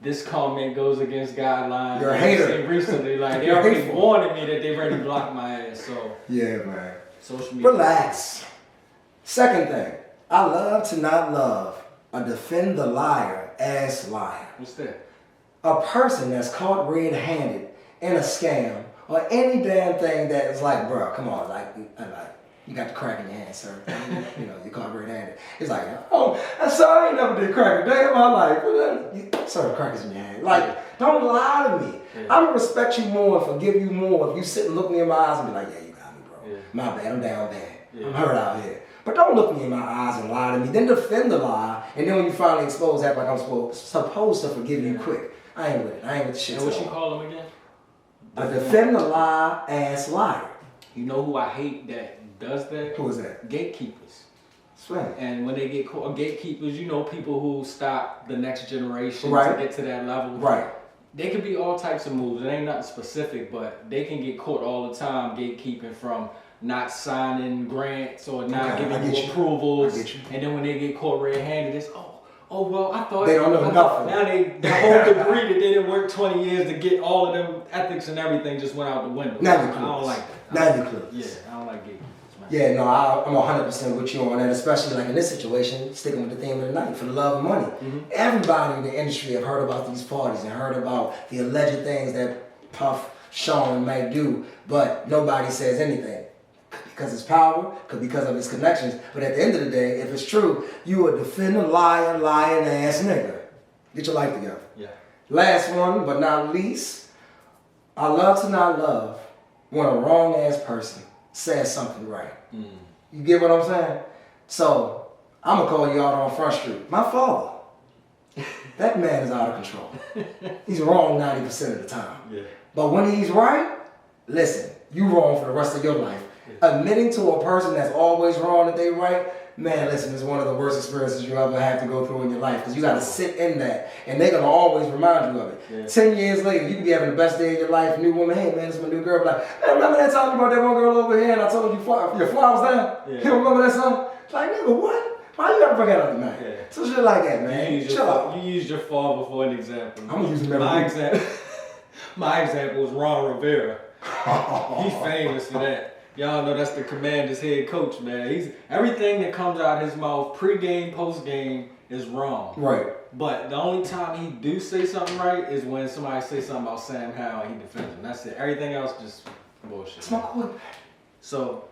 this comment goes against guidelines. You're a hater. Recently, like, they already warned me that they've already blocked my ass. So yeah, man. Social media. Relax. Second thing, I love to not love a defend the liar ass liar. What's that? A person that's caught red-handed in a scam or any damn thing that is like, bro, come on, like you got the crack in your hand, sir. You know, you caught red-handed. It's like, oh, I'm sorry, I ain't never did crack a day in my life. Sir, the crack is in your hand. Like, don't lie to me. Yeah. I'm gonna respect you more and forgive you more if you sit and look me in my eyes and be like, yeah, you got me, bro. Yeah. My bad, I'm down bad. Yeah. I'm hurt out here. But don't look me in my eyes and lie to me. Then defend the lie, and then when you finally expose, act like I'm supposed to forgive you quick. I ain't with it. I ain't with the shit. And what you call him again? A defend the lie ass liar. You know who I hate that does that? Who is that? Gatekeepers. Right. And when they get caught, gatekeepers, you know, people who stop the next generation right. to get to that level. Right. They could be all types of moves. It ain't nothing specific, but they can get caught all the time gatekeeping from not signing grants or not giving you approvals. And then when they get caught red-handed, it's oh well, I thought they don't know nothing. Now the whole degree that they didn't work 20 years to get all of them ethics and everything just went out the window. Now I don't like that. Now you're close. Yeah, I don't like gatekeepers. Yeah, no, I'm 100% with you on that, especially like in this situation, sticking with the theme of the night, for the love of money. Mm-hmm. Everybody in the industry have heard about these parties and heard about the alleged things that Puff, Sean might do, but nobody says anything. Because it's power, because of his connections. But at the end of the day, if it's true, you a defend a liar, lying ass nigga. Get your life together. Yeah. Last one, but not least, I love to not love when a wrong ass person says something right. Mm. You get what I'm saying? So, I'm going to call you out on Front Street. My father, that man is out of control. He's wrong 90% of the time. Yeah. But when he's right, listen, you wrong for the rest of your life. Yeah. Admitting to a person that's always wrong that they right, man, listen, it's one of the worst experiences you ever have to go through in your life, because you got to sit in that, and they're going to always remind you of it. Yeah. 10 years later, you could be having the best day of your life, new woman, hey man, it's my new girl, like, man, remember that time you brought that one girl over here and I told you your flowers down? Yeah. You remember that song? Like, nigga, what? Why you gotta forget out the night? Yeah. So shit like that, man. Chill out. You used your father for an example. I'm gonna use my example was Ron Rivera. He's famous for that. Y'all know that's the Commanders head coach, man. Everything that comes out of his mouth, pre-game, post-game, is wrong. Right. But the only time he do say something right is when somebody says something about Sam Howell and he defends him. That's it. Everything else just bullshit. It's my quarterback. So,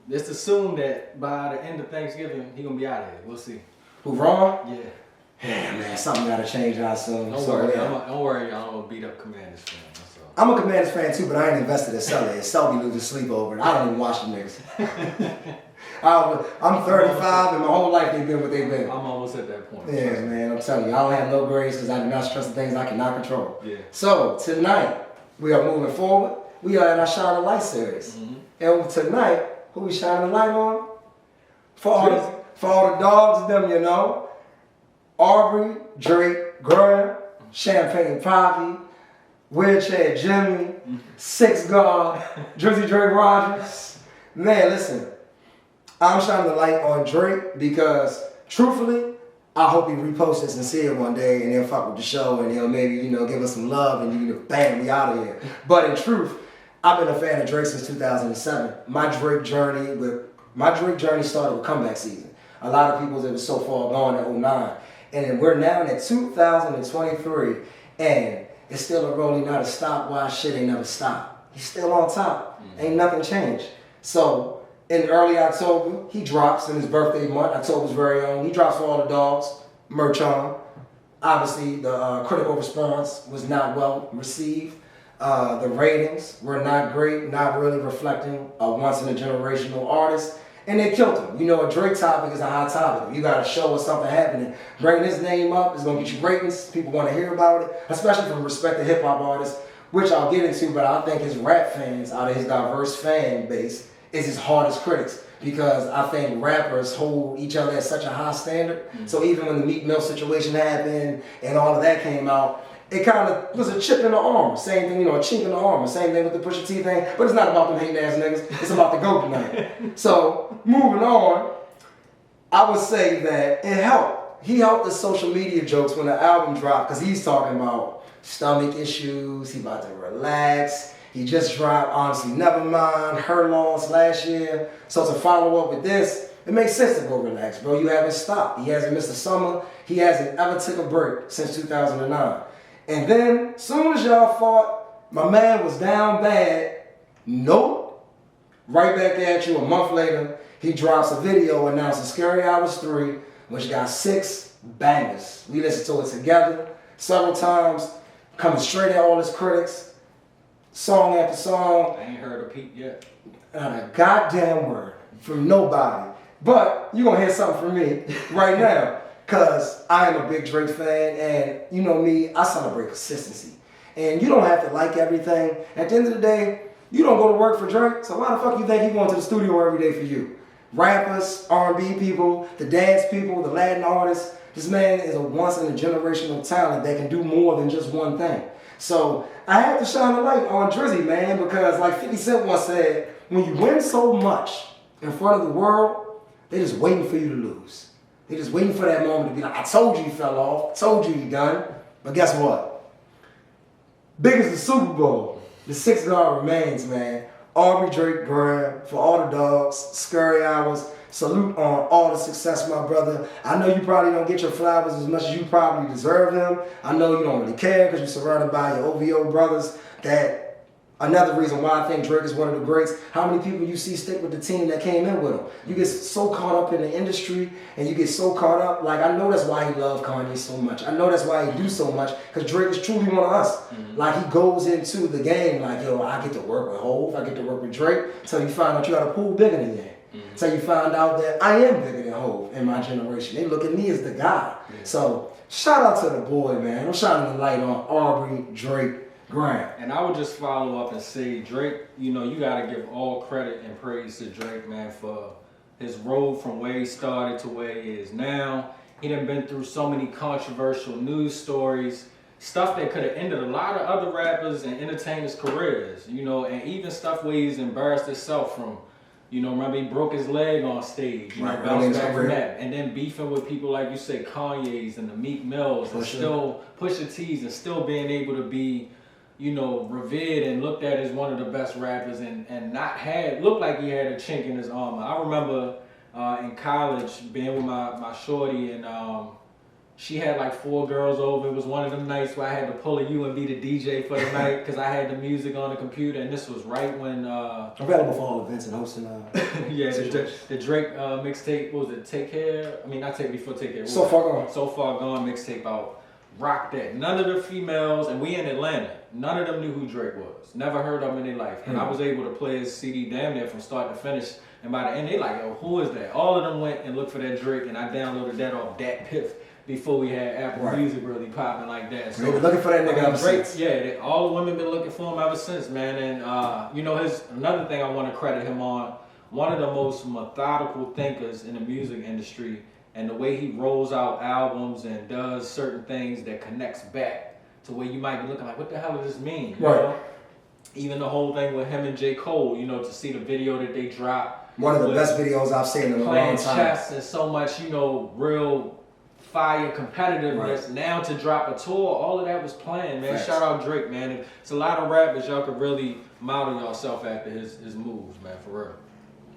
It's assumed that by the end of Thanksgiving, he gonna be out of here. We'll see. Who, Ron? Yeah. Yeah, man, something gotta change, I assume. Don't worry, y'all. I'm a beat up Commanders fan. That's all. I'm a Commanders fan too, but I ain't invested in Sully. Sully loses sleep over it. I don't even watch the niggas. I'm 35 and my whole life they've been what they've been. I'm almost at that point. Yeah, man, I'm telling you, I don't have no grades because I do not stress the things I cannot control. Yeah. So, tonight, we are moving forward. We are in our Shine a Light series. Mm-hmm. And tonight, who we shining a light on? For all the dogs, them, you know. Aubrey, Drake, Graham, Champagne Poppy, Wheelchair Jimmy, Six Guard, Drizzy Drake Rogers. Man, listen, I'm shining the light on Drake because, truthfully, I hope he reposts this and see it one day and he'll fuck with the show and he'll maybe, give us some love and bang, we out of here. But in truth, I've been a fan of Drake since 2007. My Drake journey started with comeback season. A lot of people, it was so far gone in 09. And then we're now in 2023 and it's still a rolling, not a stopwatch. Shit ain't never stopped. He's still on top. Ain't nothing changed. So in early October, he drops in his birthday month, October's very own. He drops for all the dogs, merch on. Obviously, the critical response was not well received. The ratings were not great, not really reflecting a once-in-a-generational artist. And they killed him. A Drake topic is a hot topic. If you got a show or something happening, bringing his name up is going to get you ratings. People want to hear about it, especially from respected hip-hop artists, which I'll get into, but I think his rap fans, out of his diverse fan base, is his hardest critics. Because I think rappers hold each other at such a high standard. So even when the Meek Mill situation happened and all of that came out, it kind of was a chip in the armor. Same thing, a chink in the armor. Same thing with the Pusha T thing. But it's not about them hating ass niggas. It's about the GOAT tonight. So, moving on, I would say that it helped. He helped the social media jokes when the album dropped because he's talking about stomach issues. He about to relax. He just dropped Honestly Nevermind, Her Loss last year. So to follow up with this, it makes sense to go relax, bro. You haven't stopped. He hasn't missed a summer. He hasn't ever took a break since 2009. And then, soon as y'all thought my man was down bad, nope. Right back at you a month later, he drops a video announcing Scary Hours 3, which got 6 bangers. We listened to it together several times, coming straight at all his critics, song after song. I ain't heard a peep yet. Not a goddamn word from nobody. But you're going to hear something from me right now. Because I am a big Drake fan, and you know me, I celebrate consistency. And you don't have to like everything. At the end of the day, you don't go to work for Drake, so why the fuck you think he going to the studio every day for you? Rappers, R&B people, the dance people, the Latin artists. This man is a once-in-a-generational talent that can do more than just one thing. So I had to shine a light on Drizzy, man, because like 50 Cent once said, when you win so much in front of the world, they're just waiting for you to lose. They're just waiting for that moment to be like, I told you fell off, told you done. But guess what? Big as the Super Bowl, the 6 guard remains, man. Aubrey, Drake, Graham, for all the dogs, Scary Hours, salute on all the success, my brother. I know you probably don't get your flowers as much as you probably deserve them. I know you don't really care because you're surrounded by your OVO brothers. Another reason why I think Drake is one of the greats, how many people you see stick with the team that came in with him. You get so caught up in the industry and you get so caught up, like I know that's why he loves Kanye so much. I know that's why he do so much, because Drake is truly one of us. Like he goes into the game like, yo, I get to work with Hov, I get to work with Drake, till you find out you got a pool bigger than you. Till you find out that I am bigger than Hov in my generation. They look at me as the guy. So shout out to the boy, man. I'm shining the light on Aubrey, Drake, Graham. And I would just follow up and say, Drake, you got to give all credit and praise to Drake, man, for his road from where he started to where he is now. He done been through so many controversial news stories, stuff that could have ended a lot of other rappers and entertainers' careers, and even stuff where he's embarrassed himself from, remember he broke his leg on stage, bounced back from that, and then beefing with people like you say, Kanye's and the Meek Mills, and still Pusha T's, and still being able to be, revered and looked at as one of the best rappers and looked like he had a chink in his armor. I remember in college being with my shorty and she had like 4 girls over. It was one of them nights where I had to pull a U and be the DJ for the night because I had the music on the computer. And this was right when available for all events and hosting. Yeah, the Drake mixtape. What was it? Take Care. I mean, not Take Before Take Care. So Far Gone. So Far Gone mixtape out. Rock that. None of the females, and we in Atlanta, none of them knew who Drake was. Never heard of him in their life. And I was able to play his CD damn near from start to finish. And by the end, they like, yo, who is that? All of them went and looked for that Drake, and I downloaded that off Dat Piff before we had Apple Music really popping like that. So they were looking for that nigga ever Drake, since. yeah, all the women been looking for him ever since, man. And you know, another thing I want to credit him on, one of the most methodical thinkers in the music industry. And the way he rolls out albums and does certain things that connects back to where you might be looking like, what the hell does this mean? You know? Even the whole thing with him and J. Cole, you know, to see the video that they dropped. One of the best videos I've seen in a long time. Playing chess and so much, you know, real fire competitiveness. Now to drop a tour, all of that was planned, man. Shout out Drake, man. It's a lot of rappers y'all could really model yourself after his moves, man, for real.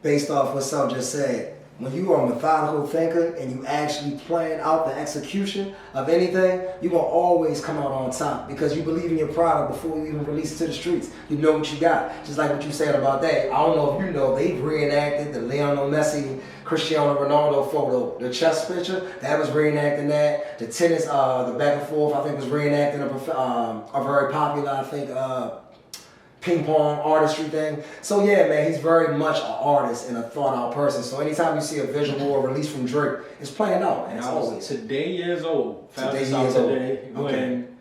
Based off what Sal just said, when you are a methodical thinker and you actually plan out the execution of anything, you're going to always come out on top because you believe in your product before you even release it to the streets. You know what you got. Just like what you said about that. I don't know if you know, they've reenacted the Lionel Messi, Cristiano Ronaldo photo. The chess picture, that was reenacting that. The tennis, the back and forth, I think was reenacting a very popular, I think, ping pong artistry thing. So yeah, man, he's very much an artist and a thought out person. So anytime you see a visual or release from Drake, it's playing out. And it's I was always today years old. Found this out today when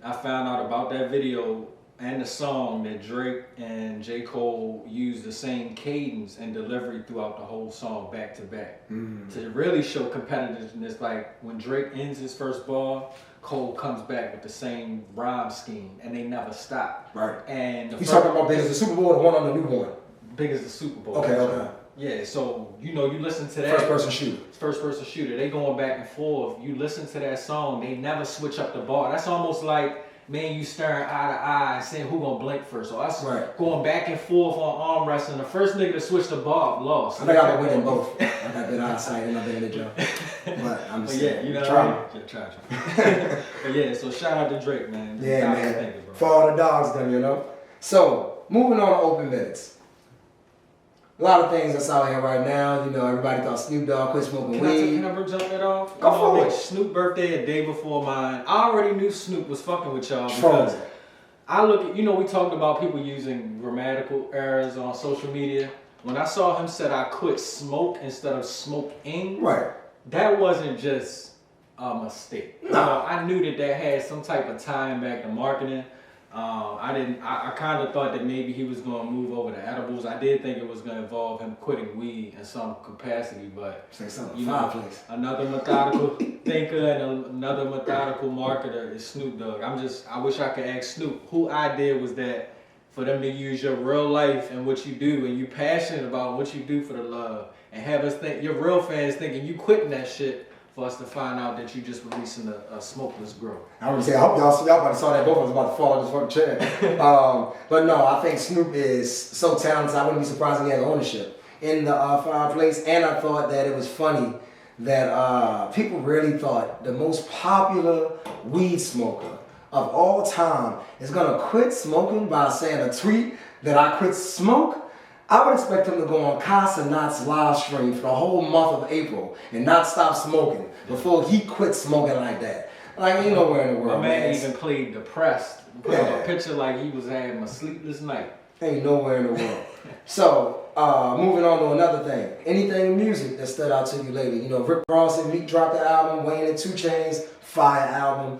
I found out about that video and the song that Drake and J. Cole used the same cadence and delivery throughout the whole song back to back. To really show competitiveness. Like when Drake ends his first bar, Cole comes back with the same rhyme scheme, and they never stop. Right. And you talking about Big as the Super Bowl or the one on the new one? Big as the Super Bowl. Okay. Yeah, so you know, you listen to that. First person shooter. They going back and forth. You listen to that song, they never switch up the bar. That's almost like man, you staring eye to eye and saying who gonna blink first. So us going back and forth on arm wrestling. The first nigga to switch the bar lost. I think I've been winning both. I got good eyesight and I've been in the jump. But I'm just saying, you know try. What I mean? Try. But yeah, so shout out to Drake, man. Yeah, man. For all the dogs done, you know. So moving on to open minutes. A lot of things that's out here right now. You know, everybody thought Snoop Dogg quit smoking weed. Can I jump that off? Go for it. Snoop birthday a day before mine. I already knew Snoop was fucking with y'all because I look at, you know, we talked about people using grammatical errors on social media. When I saw him said I quit smoke instead of smoking, that wasn't just a mistake. No. You know, I knew that had some type of time back to marketing. I kind of thought that maybe he was going to move over to edibles. I did think it was going to involve him quitting weed in some capacity, but you know, another methodical thinker and another methodical marketer is Snoop Dogg. I wish I could ask Snoop. Who idea was that for them to use your real life and what you do, and you passionate about what you do for the love, and have us think, your real fans thinking you quitting that shit, for us to find out that you just releasing a smokeless grow. I would say, I hope y'all about to saw that both of us about to fall out this fucking chair. But no, I think Snoop is so talented. I wouldn't be surprised if he had ownership in the fireplace. And I thought that it was funny that people really thought the most popular weed smoker of all time is gonna quit smoking by saying a tweet that I quit smoke. I would expect him to go on Casa Knott's live stream for the whole month of April and not stop smoking before he quit smoking like that. Like, you know where in the world, my man even played depressed. Put up a picture like he was having a sleepless night. Ain't nowhere in the world. So, moving on to another thing. Anything in music that stood out to you lately? You know, Rick Ross and Meek dropped the album, Wayne and 2 Chainz, fire album.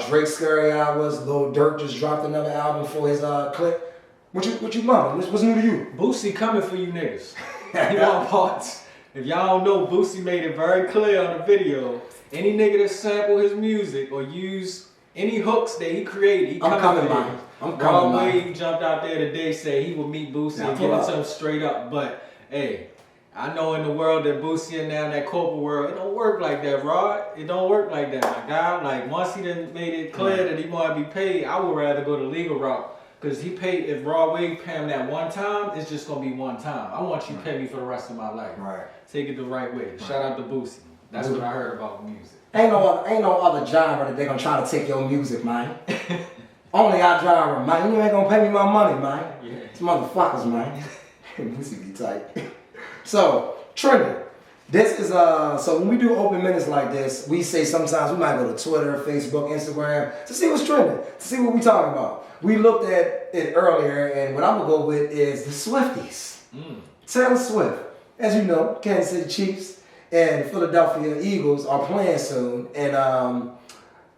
Drake Scary Hours, Lil Durk just dropped another album for his clip. What you mama? What's new to you? Boosie coming for you niggas. He want parts. If y'all don't know, Boosie made it very clear on the video. Any nigga that sample his music or use any hooks that he created, he coming for you. Raw Wave jumped out there today, say he would meet Boosie and give it to him straight up. But hey, I know in the world that Boosie and now that corporate world, it don't work like that, Rod. It don't work like that, my guy. Like once he done made it clear that he want to be paid, I would rather go the legal route. Because he paid, if Raw Wave pay him that one time, it's just going to be one time. I want you to pay me for the rest of my life. Take it the right way. Shout out to Boosie. That's what I heard about music. Ain't no other genre that they gonna try to take your music, man. Only our genre, man. You ain't gonna pay me my money, man. Yeah. It's motherfuckers, man. Pussy be tight. So, trending. This is so when we do open minutes like this, we say sometimes we might go to Twitter, Facebook, Instagram to see what's trending, to see what we talking about. We looked at it earlier, and what I'm gonna go with is the Swifties. Taylor Swift. As you know, Kansas City Chiefs and Philadelphia Eagles are playing soon, and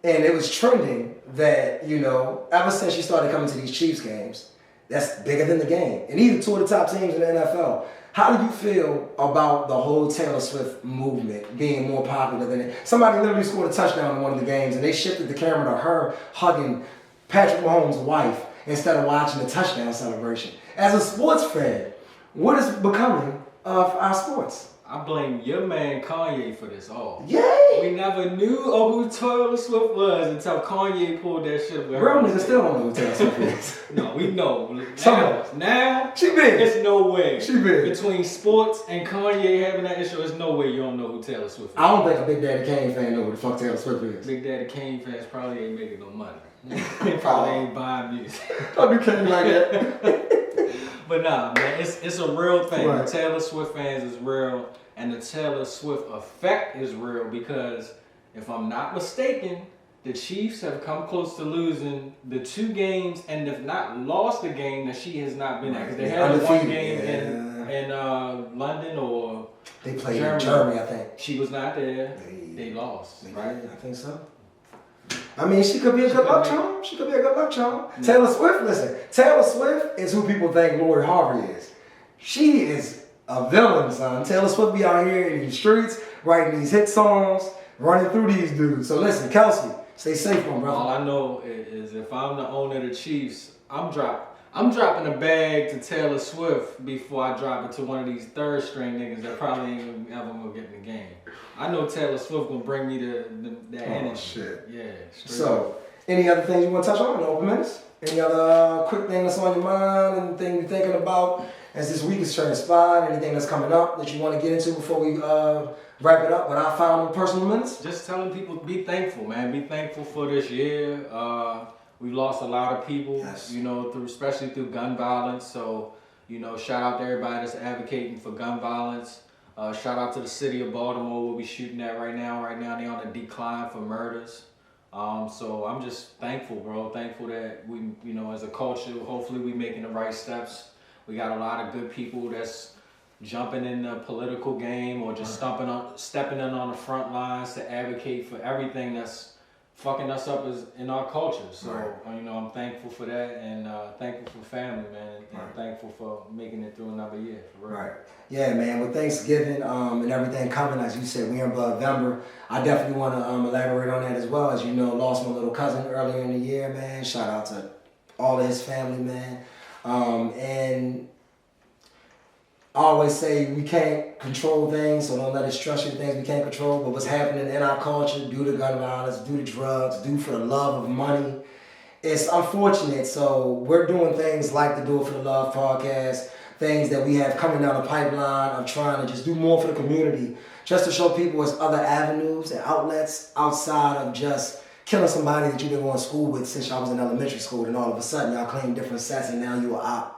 it was trending that, you know, ever since she started coming to these Chiefs games, that's bigger than the game. And these are two of the top teams in the NFL. How do you feel about the whole Taylor Swift movement being more popular than it? Somebody literally scored a touchdown in one of the games, and they shifted the camera to her hugging Patrick Mahomes' wife instead of watching the touchdown celebration. As a sports fan, what is becoming of our sports? I blame your man Kanye for this all. Yay! We never knew who Taylor Swift was until Kanye pulled that shit. Real niggas still don't know who Taylor Swift is. No, we know. Some Now, she big. it's no way. She big. Between sports and Kanye having that issue, there's no way you don't know who Taylor Swift is. I don't think a Big Daddy Kane fan know who the fuck Taylor Swift is. Big Daddy Kane fans probably ain't making no money. They probably ain't buying music. Don't do Kane like that. But nah, man, it's a real thing. Right. The Taylor Swift fans is real, and the Taylor Swift effect is real because, if I'm not mistaken, the Chiefs have come close to losing the 2 games, and if not lost the game that she has not been at. Because they had one game in London or they played in Germany, I think. She was not there. They lost, right? I think so. I mean, she could be a good luck charm. She could be a good luck charm. Yeah. Taylor Swift, listen. Taylor Swift is who people think Lori Harvey is. She is a villain, son. Taylor Swift be out here in these streets, writing these hit songs, running through these dudes. So listen, Kelsey, stay safe, my brother. All I know is if I'm the owner of the Chiefs, I'm dropping a bag to Taylor Swift before I drop it to one of these third string niggas that probably ain't ever gonna get in the game. I know Taylor Swift gonna bring me that energy. Shit. Yeah. So, any other things you want to touch on in open minutes? Any other quick thing that's on your mind? Anything you're thinking about as this week is transpired? Anything that's coming up that you want to get into before we wrap it up with our final personal minutes? Just telling people be thankful, man. Be thankful for this year. We've lost a lot of people, yes. You know, especially through gun violence. So, you know, shout out to everybody that's advocating for gun violence. Shout out to the city of Baltimore where we shooting at right now. Right now they're on a decline for murders. So I'm just thankful, bro. Thankful that we, you know, as a culture, hopefully we making the right steps. We got a lot of good people that's jumping in the political game or just stepping in on the front lines to advocate for everything that's fucking us up in our culture. So, you know, I'm thankful for that and thankful for family, man. And thankful for making it through another year, for real. Right. Yeah, man. With Thanksgiving and everything coming, as you said, we're in November. I definitely want to elaborate on that as well. As you know, lost my little cousin earlier in the year, man. Shout out to all of his family, man. And I always say we can't control things, so don't let it stress you, things we can't control. But what's happening in our culture due to gun violence, due to drugs, due for the love of money, it's unfortunate. So we're doing things like the Do It For The Love podcast, things that we have coming down the pipeline of trying to just do more for the community, just to show people there's other avenues and outlets outside of just killing somebody that you've been going to school with since y'all was in elementary school, and all of a sudden y'all claim different sets and now you are out.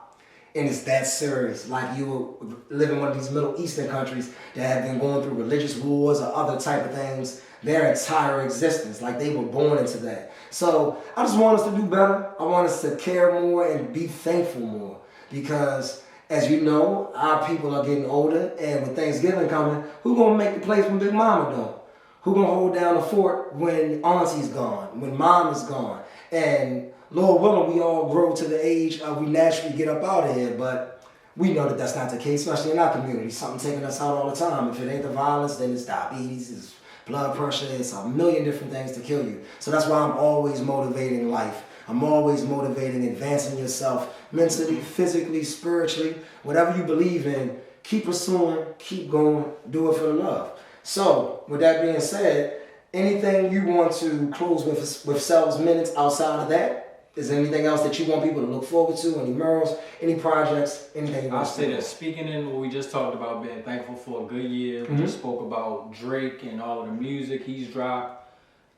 And it's that serious, like you live in one of these Middle Eastern countries that have been going through religious wars or other type of things their entire existence, like they were born into that. So I just want us to do better. I want us to care more and be thankful more because, as you know, our people are getting older, and with Thanksgiving coming, who gonna make the place when Big Mama don't? Who gonna hold down the fort when Auntie's gone, when Mom is gone? And Lord willing, we all grow to the age we naturally get up out of here, but we know that that's not the case, especially in our community. Something taking us out all the time. If it ain't the violence, then it's diabetes, it's blood pressure, it's a million different things to kill you. So that's why I'm always motivating life. I'm always motivating advancing yourself mentally, physically, spiritually, whatever you believe in, keep pursuing, keep going, do it for the love. So, with that being said, anything you want to close with Selves Minutes outside of that? Is there anything else that you want people to look forward to? Any murals, any projects, anything? I'll say that speaking in what we just talked about, being thankful for a good year. We just spoke about Drake and all of the music he's dropped.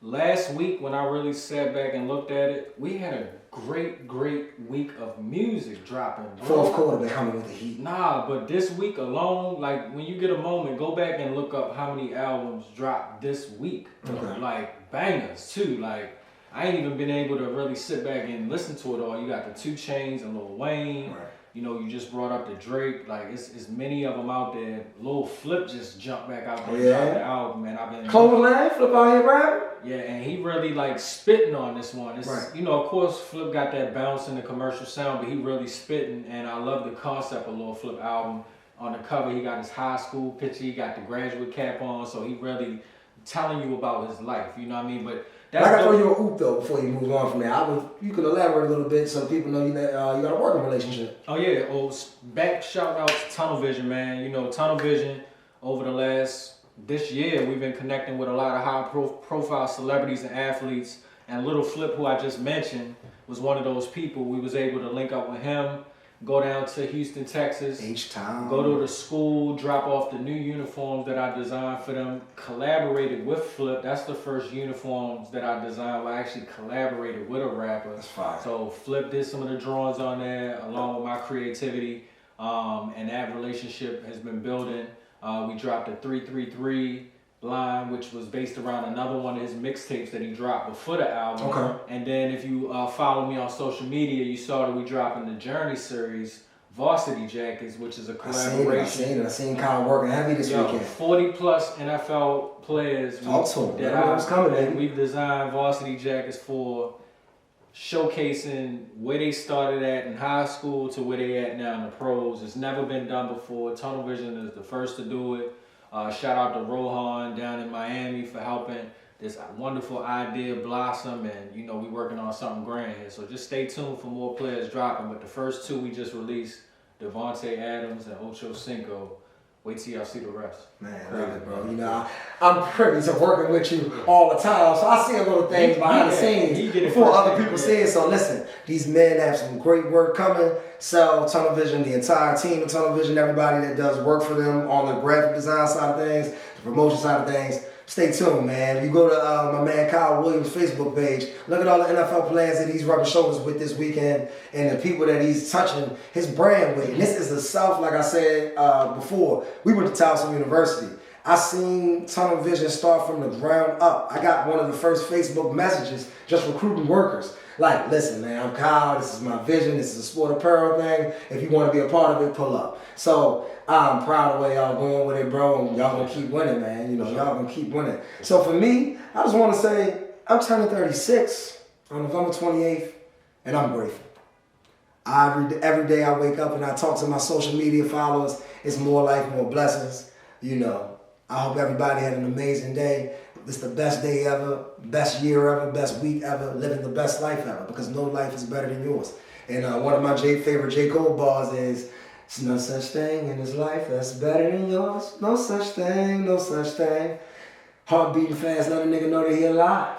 Last week, when I really sat back and looked at it, we had a great week of music dropping. Bro. Fourth quarter, they're coming with the heat. Nah, but this week alone, like when you get a moment, go back and look up how many albums dropped this week. Okay. Like bangers too. Like I ain't even been able to really sit back and listen to it all. You got the 2 Chainz and Lil Wayne. Right. You know, you just brought up the Drake. Like it's many of them out there. Lil Flip just jumped back out there and dropped the album, and I've been Cloverland, Flip out here rapping. Yeah, and he really like spitting on this one. It's, right. You know, of course, Flip got that bounce in the commercial sound, but he really spitting, and I love the concept of Lil Flip album. On the cover, he got his high school picture, he got the graduate cap on, so he really telling you about his life. You know what I mean? But that's I got to throw you a oop though before you move on from there. You can elaborate a little bit so people know you got a working relationship. Oh yeah, back shout out to Tunnel Vision, man. You know, Tunnel Vision over this year, we've been connecting with a lot of high-profile celebrities and athletes. And Little Flip, who I just mentioned, was one of those people. We was able to link up with him, go down to Houston, Texas, H-Town. Go to the school, drop off the new uniforms that I designed for them, collaborated with Flip. That's the first uniforms that I designed where I actually collaborated with a rapper. That's fine. So Flip did some of the drawings on there along with my creativity, and that relationship has been building. We dropped a 333 line, which was based around another one of his mixtapes that he dropped before the album. Okay. And then if you follow me on social media, you saw that we dropping the Journey series, Varsity Jackets, which is a collaboration. I seen Kyle working heavy this weekend. 40 plus NFL players that we've designed Varsity Jackets for, showcasing where they started at in high school to where they at now in the pros. It's never been done before. Tunnel Vision is the first to do it. Shout out to Rohan down in Miami for helping this wonderful idea blossom, and you know we working on something grand here. So just stay tuned for more players dropping. But the first 2 we just released, Devontae Adams and Ocho Cinco. Wait till y'all see the rest. Man, I love it, bro. You know, I'm privy to working with you all the time, so I see a little things behind the scenes before other people see it. So listen, these men have some great work coming. So Tunnel Vision, the entire team of Tunnel Vision, everybody that does work for them on the graphic design side of things, the promotion side of things, stay tuned, man. You go to my man Kyle Williams' Facebook page, look at all the NFL players that he's rubbing shoulders with this weekend and the people that he's touching his brand with. And this is the South, like I said before. We went to Towson University. I seen Tunnel Vision start from the ground up. I got one of the first Facebook messages just recruiting workers. Like, listen, man, I'm Kyle. This is my vision. This is a sport apparel thing. If you want to be a part of it, pull up. So I'm proud of the way y'all going with it, bro. And y'all gonna keep winning, man. You know, y'all gonna keep winning. So for me, I just want to say I'm turning 36 on November 28th, and I'm grateful. Every day I wake up and I talk to my social media followers. It's more life, more blessings. You know, I hope everybody had an amazing day. It's the best day ever, best year ever, best week ever, living the best life ever, because no life is better than yours. And one of my favorite J. Cole bars is, "There's no such thing in this life that's better than yours. No such thing, no such thing. Heart beating fast, let a nigga know that he alive."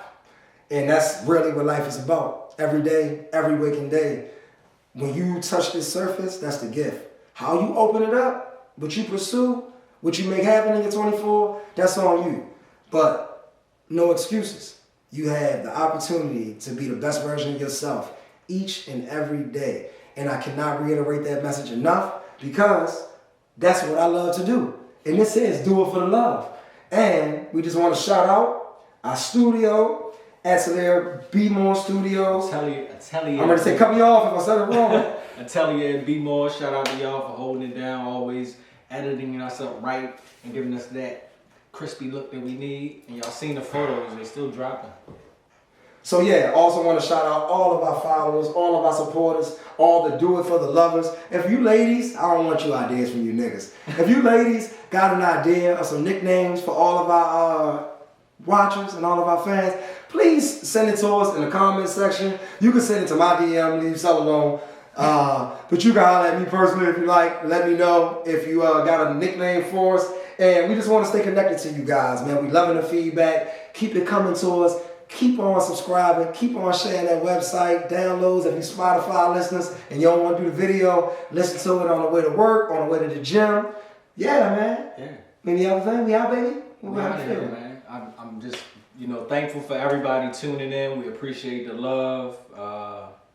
And that's really what life is about. Every day, every waking day. When you touch this surface, that's the gift. How you open it up, what you pursue, what you make happen in your 24, that's on you. But no excuses. You have the opportunity to be the best version of yourself each and every day. And I cannot reiterate that message enough, because that's what I love to do. And this is Do It for the Love. And we just want to shout out our studio, Atelier Be More Studios. Atelier. I'm ready to say, cut me off if I said it wrong. Atelier Be More. Shout out to y'all for holding it down, always editing us up right and giving us that crispy look that we need. And y'all seen the photos, they still dropping. So yeah, also want to shout out all of our followers, all of our supporters, all the Do It for the lovers. If you ladies, I don't want you ideas from you niggas. If you ladies got an idea of some nicknames for all of our watchers and all of our fans, please send it to us in the comment section. You can send it to my DM, leave Cell alone. But you can holler at me personally if you like. Let me know if you got a nickname for us. And we just want to stay connected to you guys, man. We loving the feedback. Keep it coming to us. Keep on subscribing. Keep on sharing that website. Downloads if you Spotify listeners and you don't want to do the video, listen to it on the way to work, on the way to the gym. Yeah, man. Yeah. Any other thing? We out, baby? We out here, man. I'm just, thankful for everybody tuning in. We appreciate the love.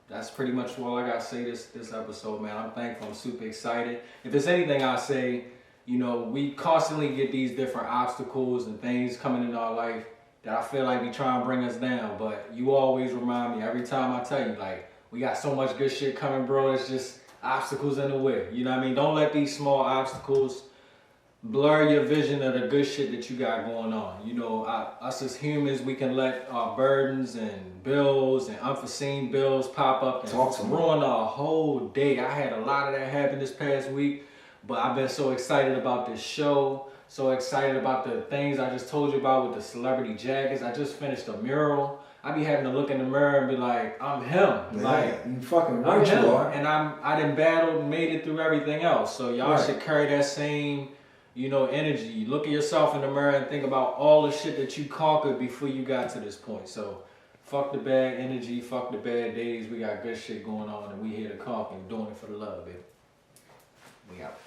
That's pretty much all I gotta say this episode, man. I'm thankful. I'm super excited. If there's anything I say, we constantly get these different obstacles and things coming in our life that I feel like be trying to bring us down. But you always remind me every time I tell you, like, we got so much good shit coming, bro. It's just obstacles in the way. You know what I mean? Don't let these small obstacles blur your vision of the good shit that you got going on. Us as humans, we can let our burdens and bills and unforeseen bills pop up and ruin our whole day. I had a lot of that happen this past week, but I've been so excited about this show, so excited about the things I just told you about with the celebrity jackets. I just finished a mural. I be having to look in the mirror and be like, I'm him. Yeah, like, you fucking I'm right, him. you are. And I done battled and made it through everything else. So y'all should carry that same energy. Look at yourself in the mirror and think about all the shit that you conquered before you got to this point. So fuck the bad energy, fuck the bad days. We got good shit going on and we here to conquer and doing it for the love, baby. We out.